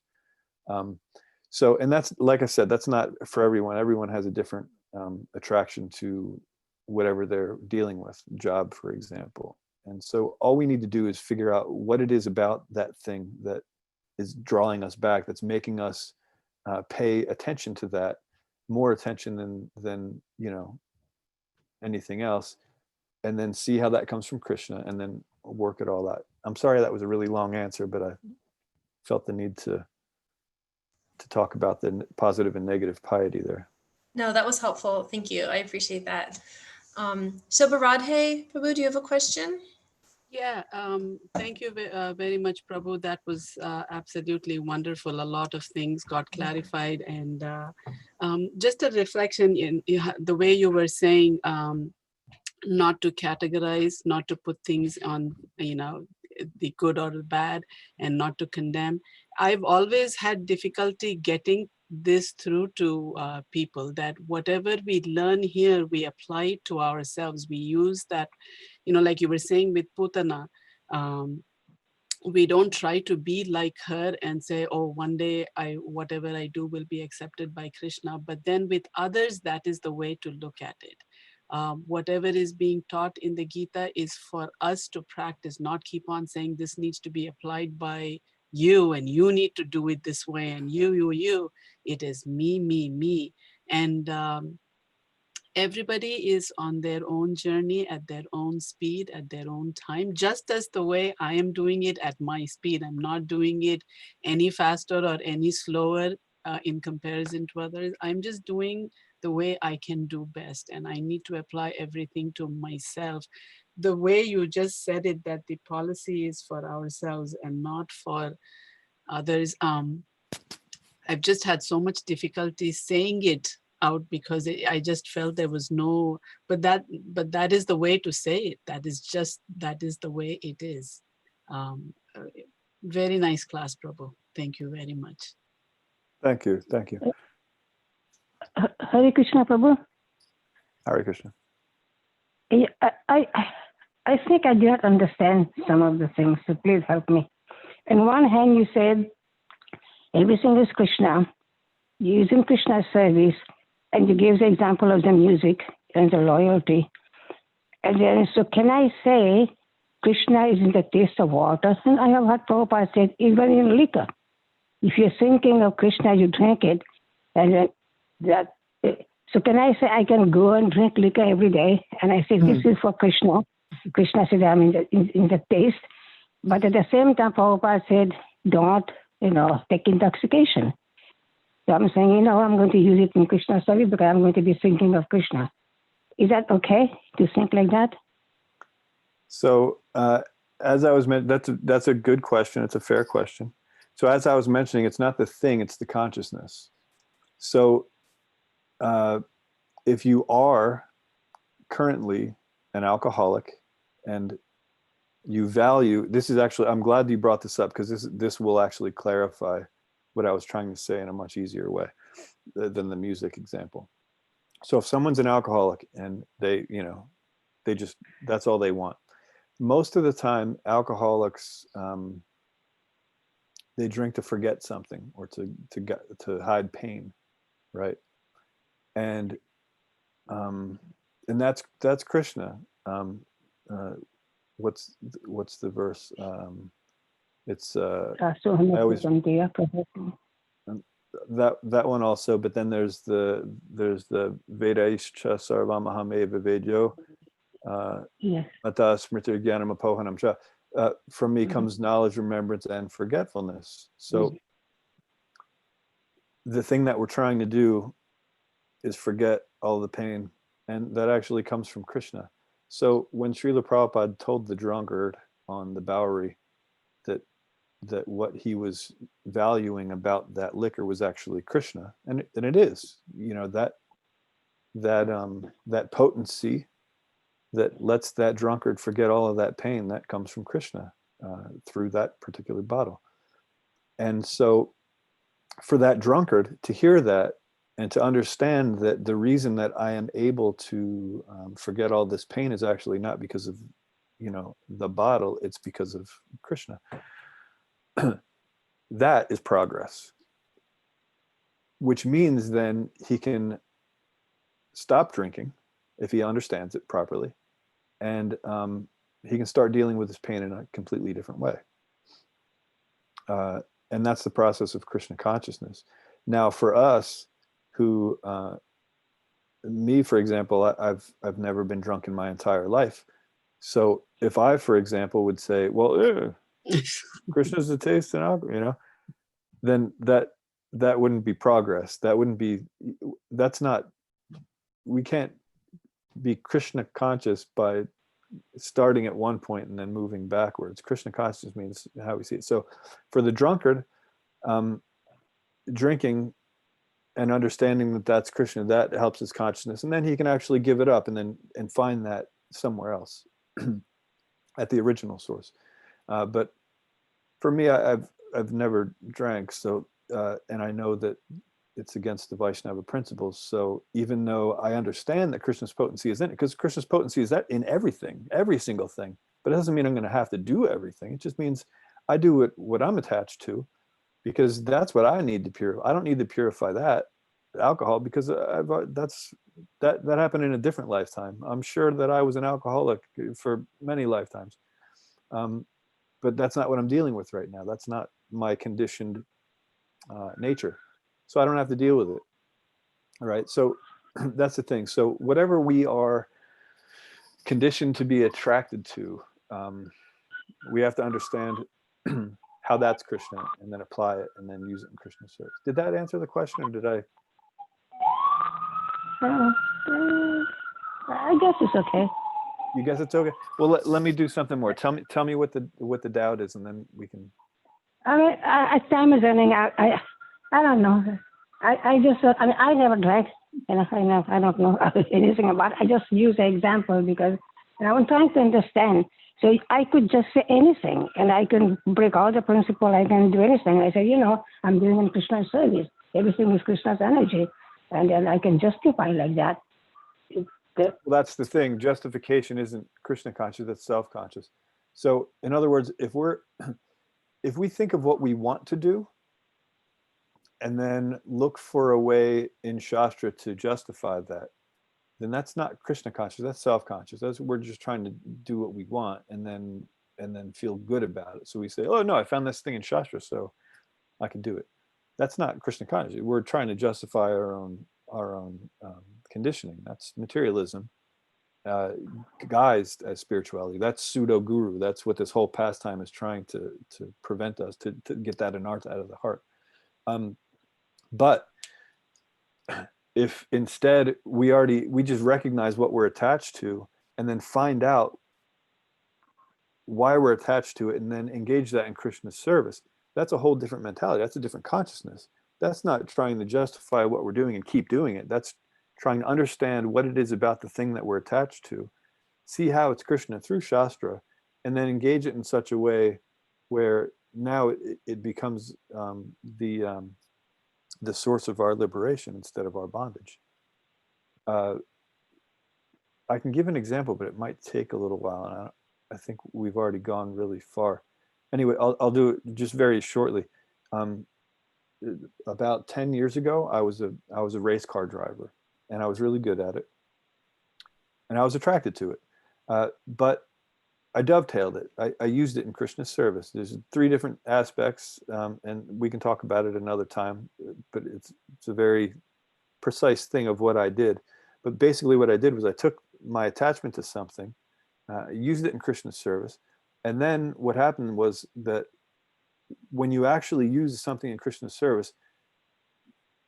Speaker 1: So, and that's, like I said, that's not for everyone. Everyone has a different attraction to whatever they're dealing with, job, for example. And so all we need to do is figure out what it is about that thing that is drawing us back, that's making us pay attention to that, more attention than anything else, and then see how that comes from Krishna, and then work it all out. I'm sorry that was a really long answer, but I felt the need to talk about the positive and negative piety there.
Speaker 4: No, that was helpful. Thank you. I appreciate that. So Baradhe, Prabhu, do you have a question?
Speaker 5: Yeah, thank you very much, Prabhu. That was absolutely wonderful. A lot of things got clarified, and just a reflection in the way you were saying, not to categorize, not to put things on, the good or the bad, and not to condemn. I've always had difficulty getting this through to people, that whatever we learn here, we apply it to ourselves. We use that, like you were saying with Putana, um, we don't try to be like her and say, oh, one day whatever I do will be accepted by Krishna. But then with others, that is the way to look at it. Whatever is being taught in the Gita is for us to practice, not keep on saying this needs to be applied by you, and you need to do it this way, and you. It is me, me, me. And everybody is on their own journey, at their own speed, at their own time, just as the way I am doing it at my speed. I'm not doing it any faster or any slower in comparison to others. I'm just doing the way I can do best, and I need to apply everything to myself. The way you just said it, that the policy is for ourselves and not for others. I've just had so much difficulty saying it out, because I just felt there was no, but that is the way to say it. That is the way it is. Um, uh, Very nice class, Prabhu. Thank you very much.
Speaker 1: Thank you. Thank you.
Speaker 3: Hare Krishna, Prabhu.
Speaker 1: Hare Krishna.
Speaker 3: Yeah, I think I do not understand some of the things, so please help me. On one hand, you said everything is Krishna, using Krishna's service, and you gave the example of the music and the loyalty. And then, so can I say Krishna is in the taste of water? And I have heard Prabhupada said, even in liquor. If you're thinking of Krishna, you drink it. And then that. So can I say I can go and drink liquor every day? And I say, this is for Krishna. Krishna said, I'm in the taste. But at the same time, Prabhupada said, don't, take intoxication. So I'm saying, I'm going to use it in Krishna's service because I'm going to be thinking of Krishna. Is that okay to think like that?
Speaker 1: So as I was mentioning, that's a good question. It's a fair question. So as I was mentioning, it's not the thing, it's the consciousness. So if you are currently an alcoholic and you value, this is actually, I'm glad you brought this up, because this will actually clarify what I was trying to say in a much easier way than the music example. So if someone's an alcoholic and they just, that's all they want. Most of the time, alcoholics, they drink to forget something or to hide pain, right? And that's Krishna. What's the verse? It's I always that one also, but then there's the Vedaischa sarvamaham eva vedyo. Mata smriti jnanam apohanam cha. From me comes knowledge, remembrance, and forgetfulness. So the thing that we're trying to do is forget all the pain, and that actually comes from Krishna. So when Srila Prabhupada told the drunkard on the Bowery that what he was valuing about that liquor was actually Krishna, and it is, that potency that lets that drunkard forget all of that pain, that comes from Krishna through that particular bottle. And so for that drunkard to hear that and to understand that the reason that I am able to forget all this pain is actually not because of the bottle, it's because of Krishna. That is progress, which means then he can stop drinking if he understands it properly, and he can start dealing with his pain in a completely different way. And that's the process of Krishna consciousness. Now, for us, who, me, for example, I've never been drunk in my entire life. So if I, for example, would say, well, Krishna's the taste and alcohol, then that wouldn't be progress. We can't be Krishna conscious by starting at one point and then moving backwards. Krishna consciousness means how we see it. So for the drunkard, drinking and understanding that that's Krishna, that helps his consciousness, and then he can actually give it up and find that somewhere else at the original source. But for me, I've never drank, so and I know that it's against the Vaishnava principles. So even though I understand that Krishna's potency is in it, because Krishna's potency is that in everything, every single thing, but it doesn't mean I'm going to have to do everything. It just means I do what I'm attached to, because that's what I need to purify. I don't need to purify that alcohol, because that happened in a different lifetime. I'm sure that I was an alcoholic for many lifetimes, but that's not what I'm dealing with right now. That's not my conditioned nature. So I don't have to deal with it. All right. So that's the thing. So whatever we are conditioned to be attracted to, we have to understand how that's Krishna, and then apply it, and then use it in Krishna's service. Did that answer the question, or did I?
Speaker 3: I guess it's okay.
Speaker 1: You guess it's okay. Well, let me do something more. Tell me what the doubt is, and then we can.
Speaker 3: I mean, time is running out. I don't know. I just, I mean, I never drank, and I don't know anything about it. I just use an example because I'm trying to understand. So I could just say anything, and I can break all the principle. I can do anything. I say, I'm doing in Krishna's service. Everything is Krishna's energy, and then I can justify like that.
Speaker 1: Well, that's the thing. Justification isn't Krishna conscious; it's self-conscious. So, in other words, if we think of what we want to do, and then look for a way in Shastra to justify that, then that's not Krishna conscious, that's self-conscious. We're just trying to do what we want and then feel good about it. So we say, oh no, I found this thing in Shastra, so I can do it. That's not Krishna conscious. We're trying to justify our own conditioning. That's materialism guised as spirituality. That's pseudo guru. That's what this whole pastime is trying to prevent us to get that anartha out of the heart. But if instead we just recognize what we're attached to, and then find out why we're attached to it, and then engage that in Krishna's service, that's a whole different mentality. That's a different consciousness. That's not trying to justify what we're doing and keep doing it. That's trying to understand what it is about the thing that we're attached to, see how it's Krishna through Shastra, and then engage it in such a way where now it becomes the source of our liberation instead of our bondage. I can give an example, but it might take a little while, and I think we've already gone really far. Anyway, I'll do it just very shortly. About 10 years ago, I was a race car driver, and I was really good at it, and I was attracted to it. But I dovetailed it. I used it in Krishna's service. There's 3 different aspects, and we can talk about it another time, but it's a very precise thing of what I did. But basically what I did was I took my attachment to something, used it in Krishna's service, and then what happened was that when you actually use something in Krishna's service,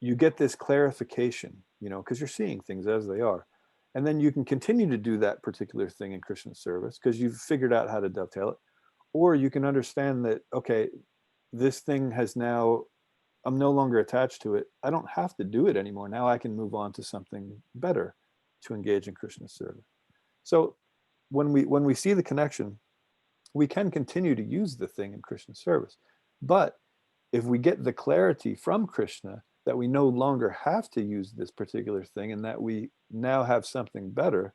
Speaker 1: you get this clarification, because you're seeing things as they are. And then you can continue to do that particular thing in Krishna's service because you've figured out how to dovetail it. Or you can understand that, okay, this thing has now, I'm no longer attached to it. I don't have to do it anymore. Now I can move on to something better to engage in Krishna's service. So when we see the connection, we can continue to use the thing in Krishna's service. But if we get the clarity from Krishna that we no longer have to use this particular thing and that we now have something better,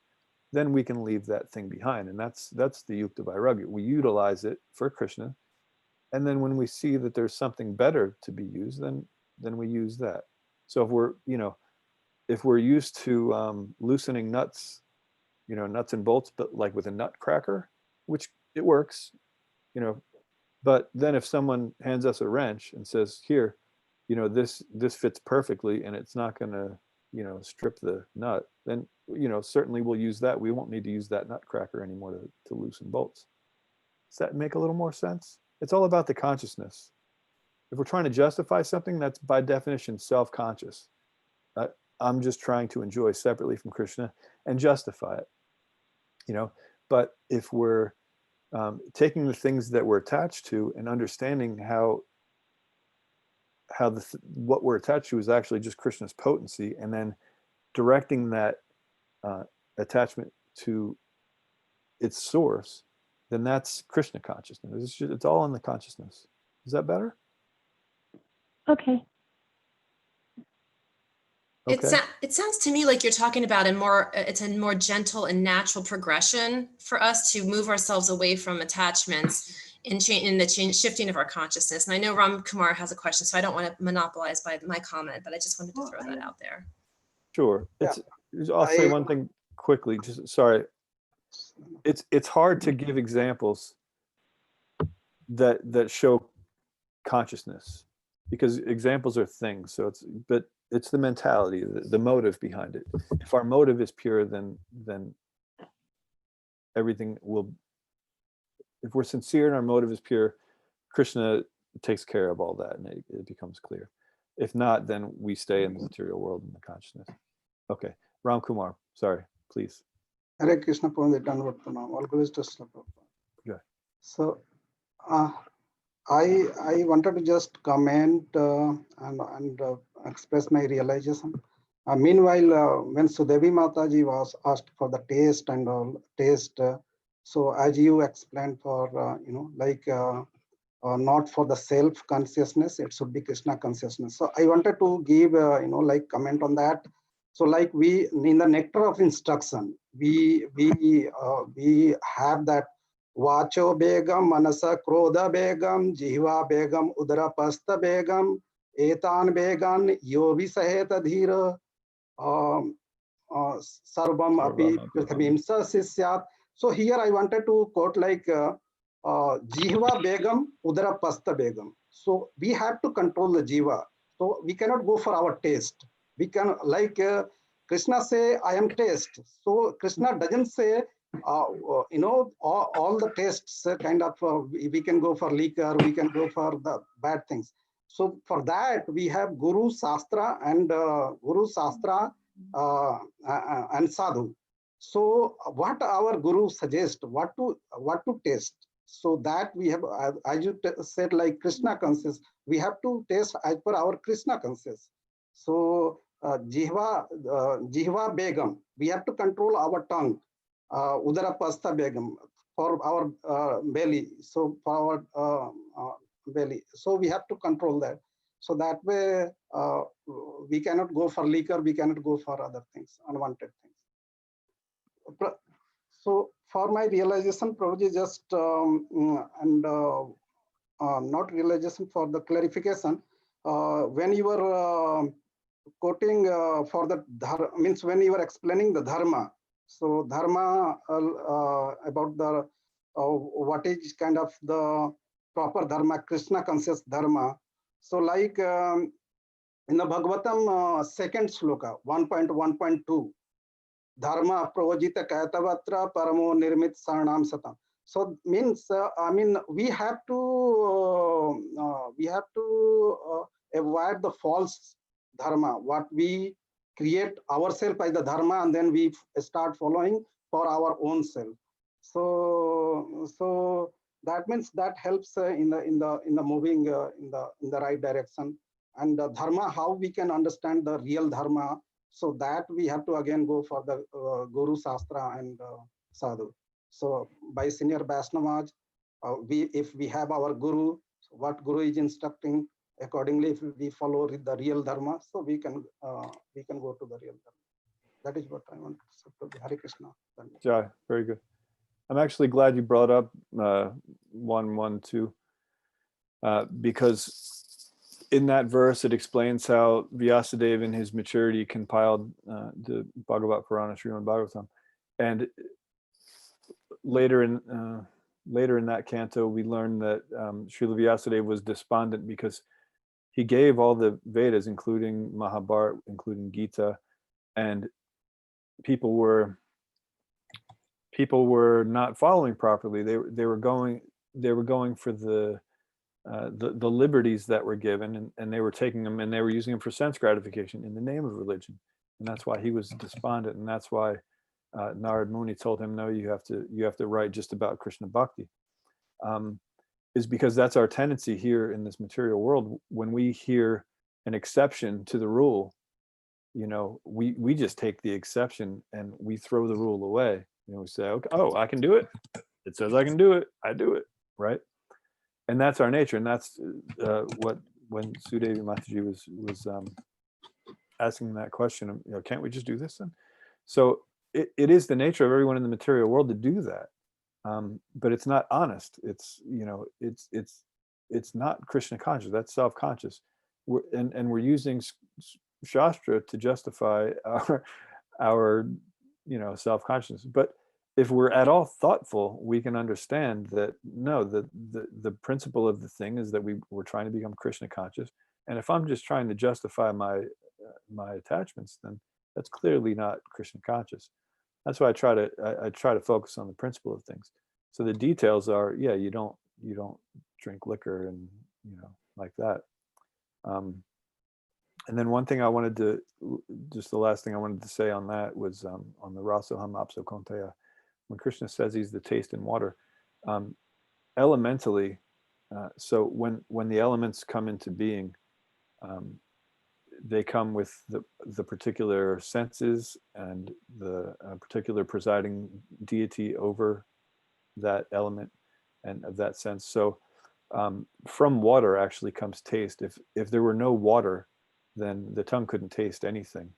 Speaker 1: then we can leave that thing behind. And that's the Yukta Vairagya. We utilize it for Krishna. And then when we see that there's something better to be used, then we use that. So if we're used to loosening nuts, nuts and bolts, but like with a nutcracker, which it works, but then if someone hands us a wrench and says, here, this fits perfectly and it's not going to, strip the nut, then, certainly we'll use that. We won't need to use that nutcracker anymore to loosen bolts. Does that make a little more sense? It's all about the consciousness. If we're trying to justify something, that's by definition self-conscious. I'm just trying to enjoy separately from Krishna and justify it. But if we're taking the things that we're attached to and understanding how what we're attached to is actually just Krishna's potency, and then directing that attachment to its source, then that's Krishna consciousness. It's all in the consciousness. Is that better?
Speaker 3: Okay.
Speaker 1: Okay.
Speaker 4: It sounds to me like you're talking about it's a more gentle and natural progression for us to move ourselves away from attachments in the shifting of our consciousness. And I know Ram Kumar has a question, so I don't want to monopolize by my comment, but I just wanted to throw that out there.
Speaker 1: Sure. I'll say one thing quickly. Just sorry. It's hard to give examples that show consciousness, because examples are things. So it's the mentality, the motive behind it. If our motive is pure, then everything will. If we're sincere and our motive is pure, Krishna takes care of all that, and it becomes clear. If not, then we stay in the material world in the consciousness. Okay, Ram Kumar, sorry, please.
Speaker 8: Hare Krishna Panditana, all glories to Krishna Prabhupada.
Speaker 1: Yeah.
Speaker 8: So, I wanted to just comment and express my realization. Meanwhile, when Sudevi Mataji was asked for the taste and all so as you explained for not for the self consciousness, it should be Krishna consciousness. So I wanted to give comment on that. So like we in the nectar of instruction, we have that Vacho Begam, Manasa Krodha Begam, Jihva Begam, Udara Pasta Begam, Etan Began, Yovi Saheta Dhira, Sarvam Api Prithamimsa Sisyat. So here I wanted to quote like Jihva Begam, Udara Pasta Begam. So we have to control the Jiva. So we cannot go for our taste. We can, like Krishna say, I am taste. So Krishna doesn't say, all the tastes kind of, we can go for liquor, we can go for the bad things. So for that, we have Guru Sastra and and Sadhu. So what our Guru suggests, what to taste. So that we have, as you said, like Krishna conscious, we have to taste as per our Krishna conscious. So Jihva Begam, we have to control our tongue. Udara Pasta Begam, for our belly. So for our belly. So we have to control that. So that way we cannot go for liquor, we cannot go for other things, unwanted things. So for my realization, Prabhuji, just not realization, for the clarification, when you were quoting for the dharma, means when you were explaining the dharma, so dharma about the what is kind of the proper dharma, Krishna conscious dharma. So like in the Bhagavatam second sloka 1.1.2, dharma pravajita kaitavatra paramo nirmit sarnam satam. So means we have to avoid the false dharma, what we create ourselves by the dharma, and then we start following for our own self. So that means that helps in the moving in the right direction. And the dharma, how we can understand the real dharma, so that we have to again go for the Guru Sastra and Sadhu. So by senior Vaishnavas, if we have our Guru, what Guru is instructing, accordingly, if we follow the real dharma, so we can go to the real dharma. That is what I want to say. Hare Krishna.
Speaker 1: Yeah, very good. I'm actually glad you brought up 1:1:2 because in that verse it explains how Vyasadeva in his maturity compiled the Bhagavat Purana, Srimad Bhagavatam, and later in that canto we learn that Srila Vyasadeva was despondent because he gave all the Vedas, including Mahabharata, including Gita, and people were not following properly. They were going for the liberties that were given, and they were taking them and they were using them for sense gratification in the name of religion, and that's why he was despondent, and that's why Narad Muni told him, no, you have to write just about Krishna Bhakti, is because that's our tendency here in this material world. When we hear an exception to the rule, we just take the exception and we throw the rule away. We say, okay, oh, I can do it. It says I can do it. I do it, right? And that's our nature. And that's what, when Sudevi Mataji was asking that question, can't we just do this then? So it is the nature of everyone in the material world to do that. But it's not honest. It's not Krishna conscious. That's self-conscious. And we're using Shastra to justify our self-consciousness. But if we're at all thoughtful, we can understand that no, the principle of the thing is that we're trying to become Krishna conscious. And if I'm just trying to justify my attachments, then that's clearly not Krishna conscious. That's why I try to focus on the principle of things. So the details are, yeah, you don't drink liquor and like that. And then one thing I wanted to, just the last thing I wanted to say on that was on the Rasoham Apso Konteya, when Krishna says he's the taste in water, elementally, so when the elements come into being, they come with the particular senses and the particular presiding deity over that element and of that sense. So from water actually comes taste. If there were no water, then the tongue couldn't taste anything.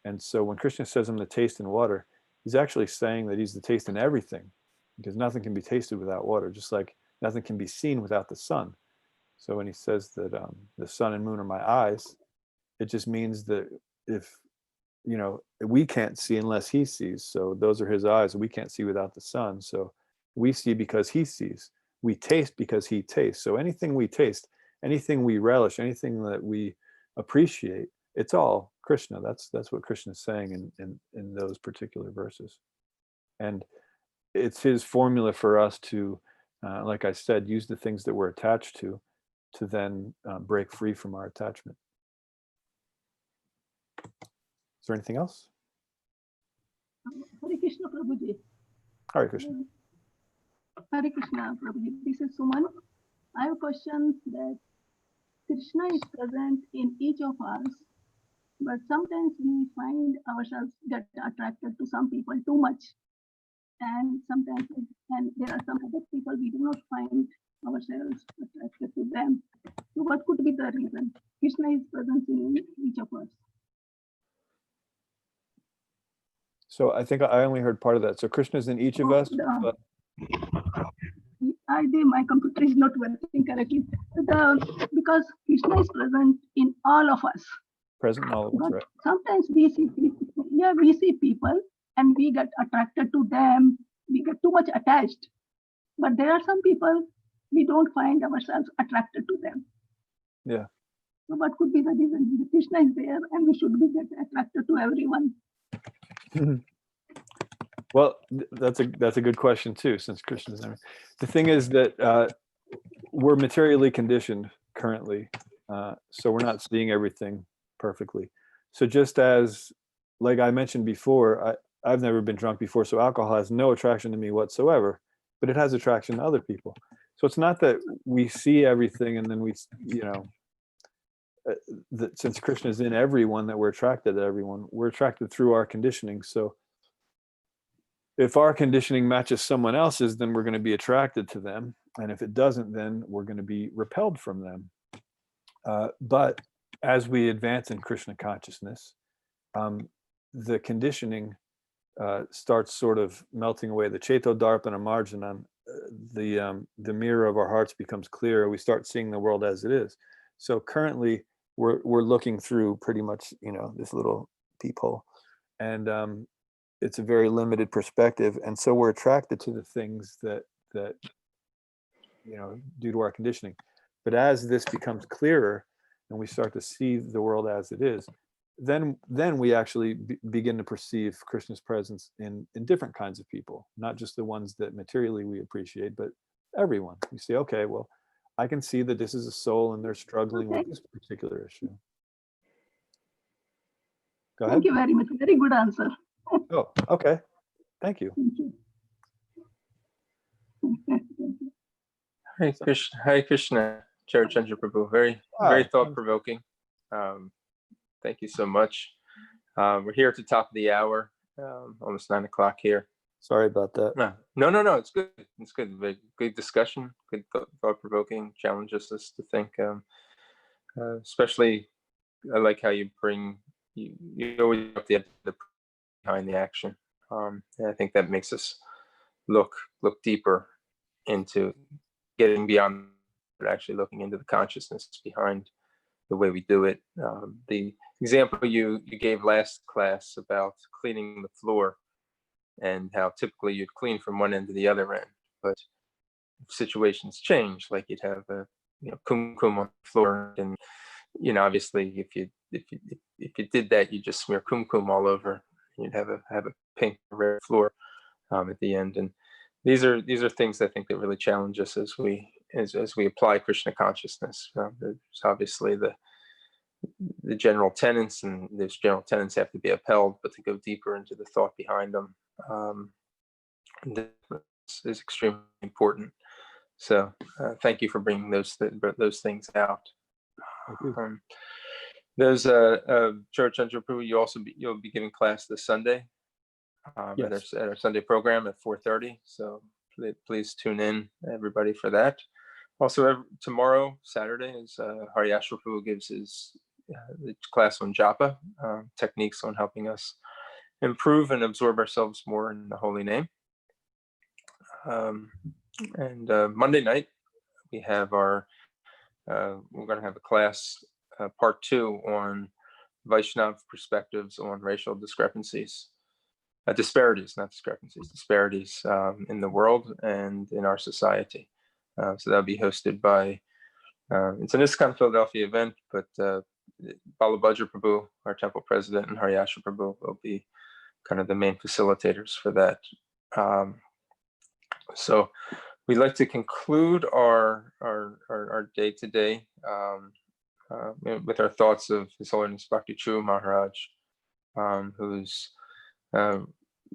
Speaker 1: And so when Krishna says I'm the taste in water, he's actually saying that he's the taste in everything, because nothing can be tasted without water, just like nothing can be seen without the sun. So when he says that the sun and moon are my eyes, it just means that if, we can't see unless he sees. So those are his eyes. We can't see without the sun. So we see because he sees. We taste because he tastes. So anything we taste, anything we relish, anything that we appreciate, it's all Krishna. That's what Krishna is saying in those particular verses. And it's his formula for us to, like I said, use the things that we're attached to then break free from our attachment. Is there anything else?
Speaker 9: Hare Krishna Prabhuji.
Speaker 1: Hare Krishna.
Speaker 9: Hare Krishna Prabhuji. This is Suman. I have a question that Krishna is present in each of us, but sometimes we find ourselves get attracted to some people too much. And sometimes, and there are some other people we do not find ourselves attracted to them. So what could be the reason? Krishna is present in each of us.
Speaker 1: So I think I only heard part of that. So Krishna is in each of us, but
Speaker 9: my computer is not working correctly. Because Krishna is present in all of us.
Speaker 1: Present in all of us, right?
Speaker 9: Sometimes we see people and we get attracted to them. We get too much attached. But there are some people we don't find ourselves attracted to them.
Speaker 1: Yeah.
Speaker 9: So what could be the reason? Krishna is there and we should be get attracted to everyone.
Speaker 1: Well, that's a good question too, since Krishna's there. The thing is that we're materially conditioned currently, so we're not seeing everything perfectly. So just as, like I mentioned before, I've never been drunk before, so alcohol has no attraction to me whatsoever, but it has attraction to other people. So it's not that we see everything and then we, that since Krishna is in everyone, that we're attracted to everyone. We're attracted through our conditioning. So if our conditioning matches someone else's, then we're going to be attracted to them. And if it doesn't, then we're going to be repelled from them. But as we advance in Krishna consciousness, the conditioning starts sort of melting away. The Cheto Darpana Marjanam, the mirror of our hearts becomes clearer. We start seeing the world as it is. So currently we're looking through pretty much, this little peephole, and it's a very limited perspective. And so we're attracted to the things that due to our conditioning. But as this becomes clearer and we start to see the world as it is, then we actually begin to perceive Krishna's presence in different kinds of people, not just the ones that materially we appreciate, but everyone. We say, okay, well, I can see that this is a soul and they're struggling with this particular issue. Go ahead.
Speaker 9: Thank you very much. Very good answer.
Speaker 1: Oh, okay. Thank you.
Speaker 9: Thank you.
Speaker 6: Hare Krishna, Charachandra Prabhu. Very thought-provoking. Thank you so much. We're here at the top of the hour, almost 9 o'clock here.
Speaker 1: Sorry about that.
Speaker 6: No. It's good. It's good. Very good discussion. Good thought-provoking. Challenges us to think. Especially, I like how you bring you always have the behind the action. And I think that makes us look deeper into getting beyond, but actually looking into the consciousness behind the way we do it. The example you gave last class about cleaning the floor and how typically you'd clean from one end to the other end, but situations change, like you'd have a kumkum on the floor, and obviously if you did that, you just smear kumkum all over. You'd have a pink or red floor at the end. And these are things I think that really challenge us as we apply Krishna consciousness. There's obviously the general tenets, and those general tenets have to be upheld, but to go deeper into the thought behind them is extremely important. So thank you for bringing those things out. There's Charachandra Prabhu, you'll be giving class this Sunday
Speaker 1: Yes.
Speaker 6: at our Sunday program at 4:30. So please tune in, everybody, for that. Also, tomorrow, Saturday, is Haryashra Prabhu gives his class on japa, techniques on helping us improve and absorb ourselves more in the holy name. And Monday night, we have we're going to have a class, part 2, on Vaishnav perspectives on racial disparities in the world and in our society. So that'll be hosted by, it's an ISKCON Philadelphia event, but Balabhadra Prabhu, our temple president, and Haryashra Prabhu will be kind of the main facilitators for that. So we'd like to conclude our day today with our thoughts of His Holiness Bhakti Chu Maharaj, who's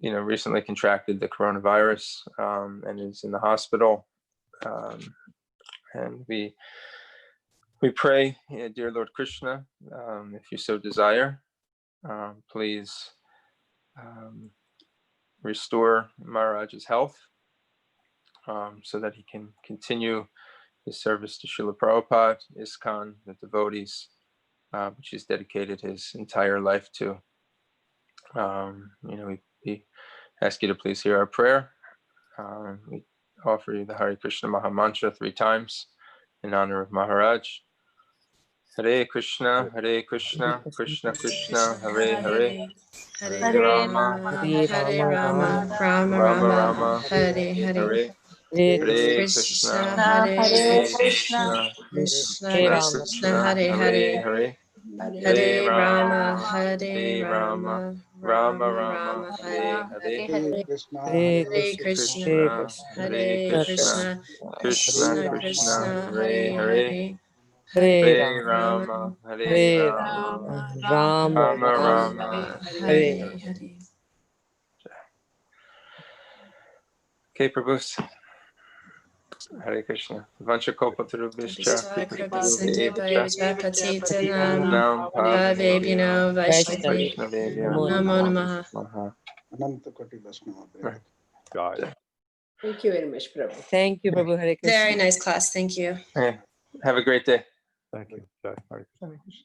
Speaker 6: recently contracted the coronavirus and is in the hospital. And we pray, dear Lord Krishna, if you so desire, please restore Maharaj's health so that he can continue his service to Srila Prabhupada, ISKCON, the devotees, which he's dedicated his entire life to. We ask you to please hear our prayer. We offer you the Hare Krishna Maha Mantra 3 times in honor of Maharaj. Hare Krishna, Krishna Krishna, Hare Hare, Hare Rama,
Speaker 4: Hare Rama, Rama
Speaker 6: Rama
Speaker 4: Rama, Hare Hare.
Speaker 6: Hare
Speaker 4: Krishna,
Speaker 6: Krishna,
Speaker 4: Hare
Speaker 6: Krishna
Speaker 4: Krishna, Krishna, Hare Hare.
Speaker 6: Hare
Speaker 4: Hare Rama, Hare Rama,
Speaker 6: Rama
Speaker 4: Rama
Speaker 6: Rama,
Speaker 4: Rama,
Speaker 6: Hare
Speaker 4: Hare
Speaker 6: Hare,
Speaker 4: Hare.
Speaker 8: Krishna,
Speaker 4: Hare Krishna, Hare
Speaker 6: Krishna,
Speaker 4: Krishna,
Speaker 6: Krishna
Speaker 4: Krishna,
Speaker 6: Hare
Speaker 4: Hare
Speaker 6: Hare,
Speaker 4: Hare.
Speaker 6: Hare Rama, Hare Rama, Rama Rama,
Speaker 4: Hare Hare.
Speaker 6: Okay, Prabhu. Hare Krishna. Vancha Kalpatarubhishcha,
Speaker 4: Kripa Sindhubhaya Patitanam
Speaker 6: Nam
Speaker 4: Bhavebhino Vaishnavi
Speaker 6: Vaishnavebhyo
Speaker 4: Namo Namaha.
Speaker 8: Ananta Koti Vaishnava.
Speaker 1: Jai.
Speaker 2: Thank you very much, Prabhu.
Speaker 10: Thank you, Prabhu. Hare Krishna.
Speaker 4: Very nice class. Thank you.
Speaker 6: Have a great day.
Speaker 1: Thank you. Jai. Hare Krishna.
Speaker 6: Hare Krishna.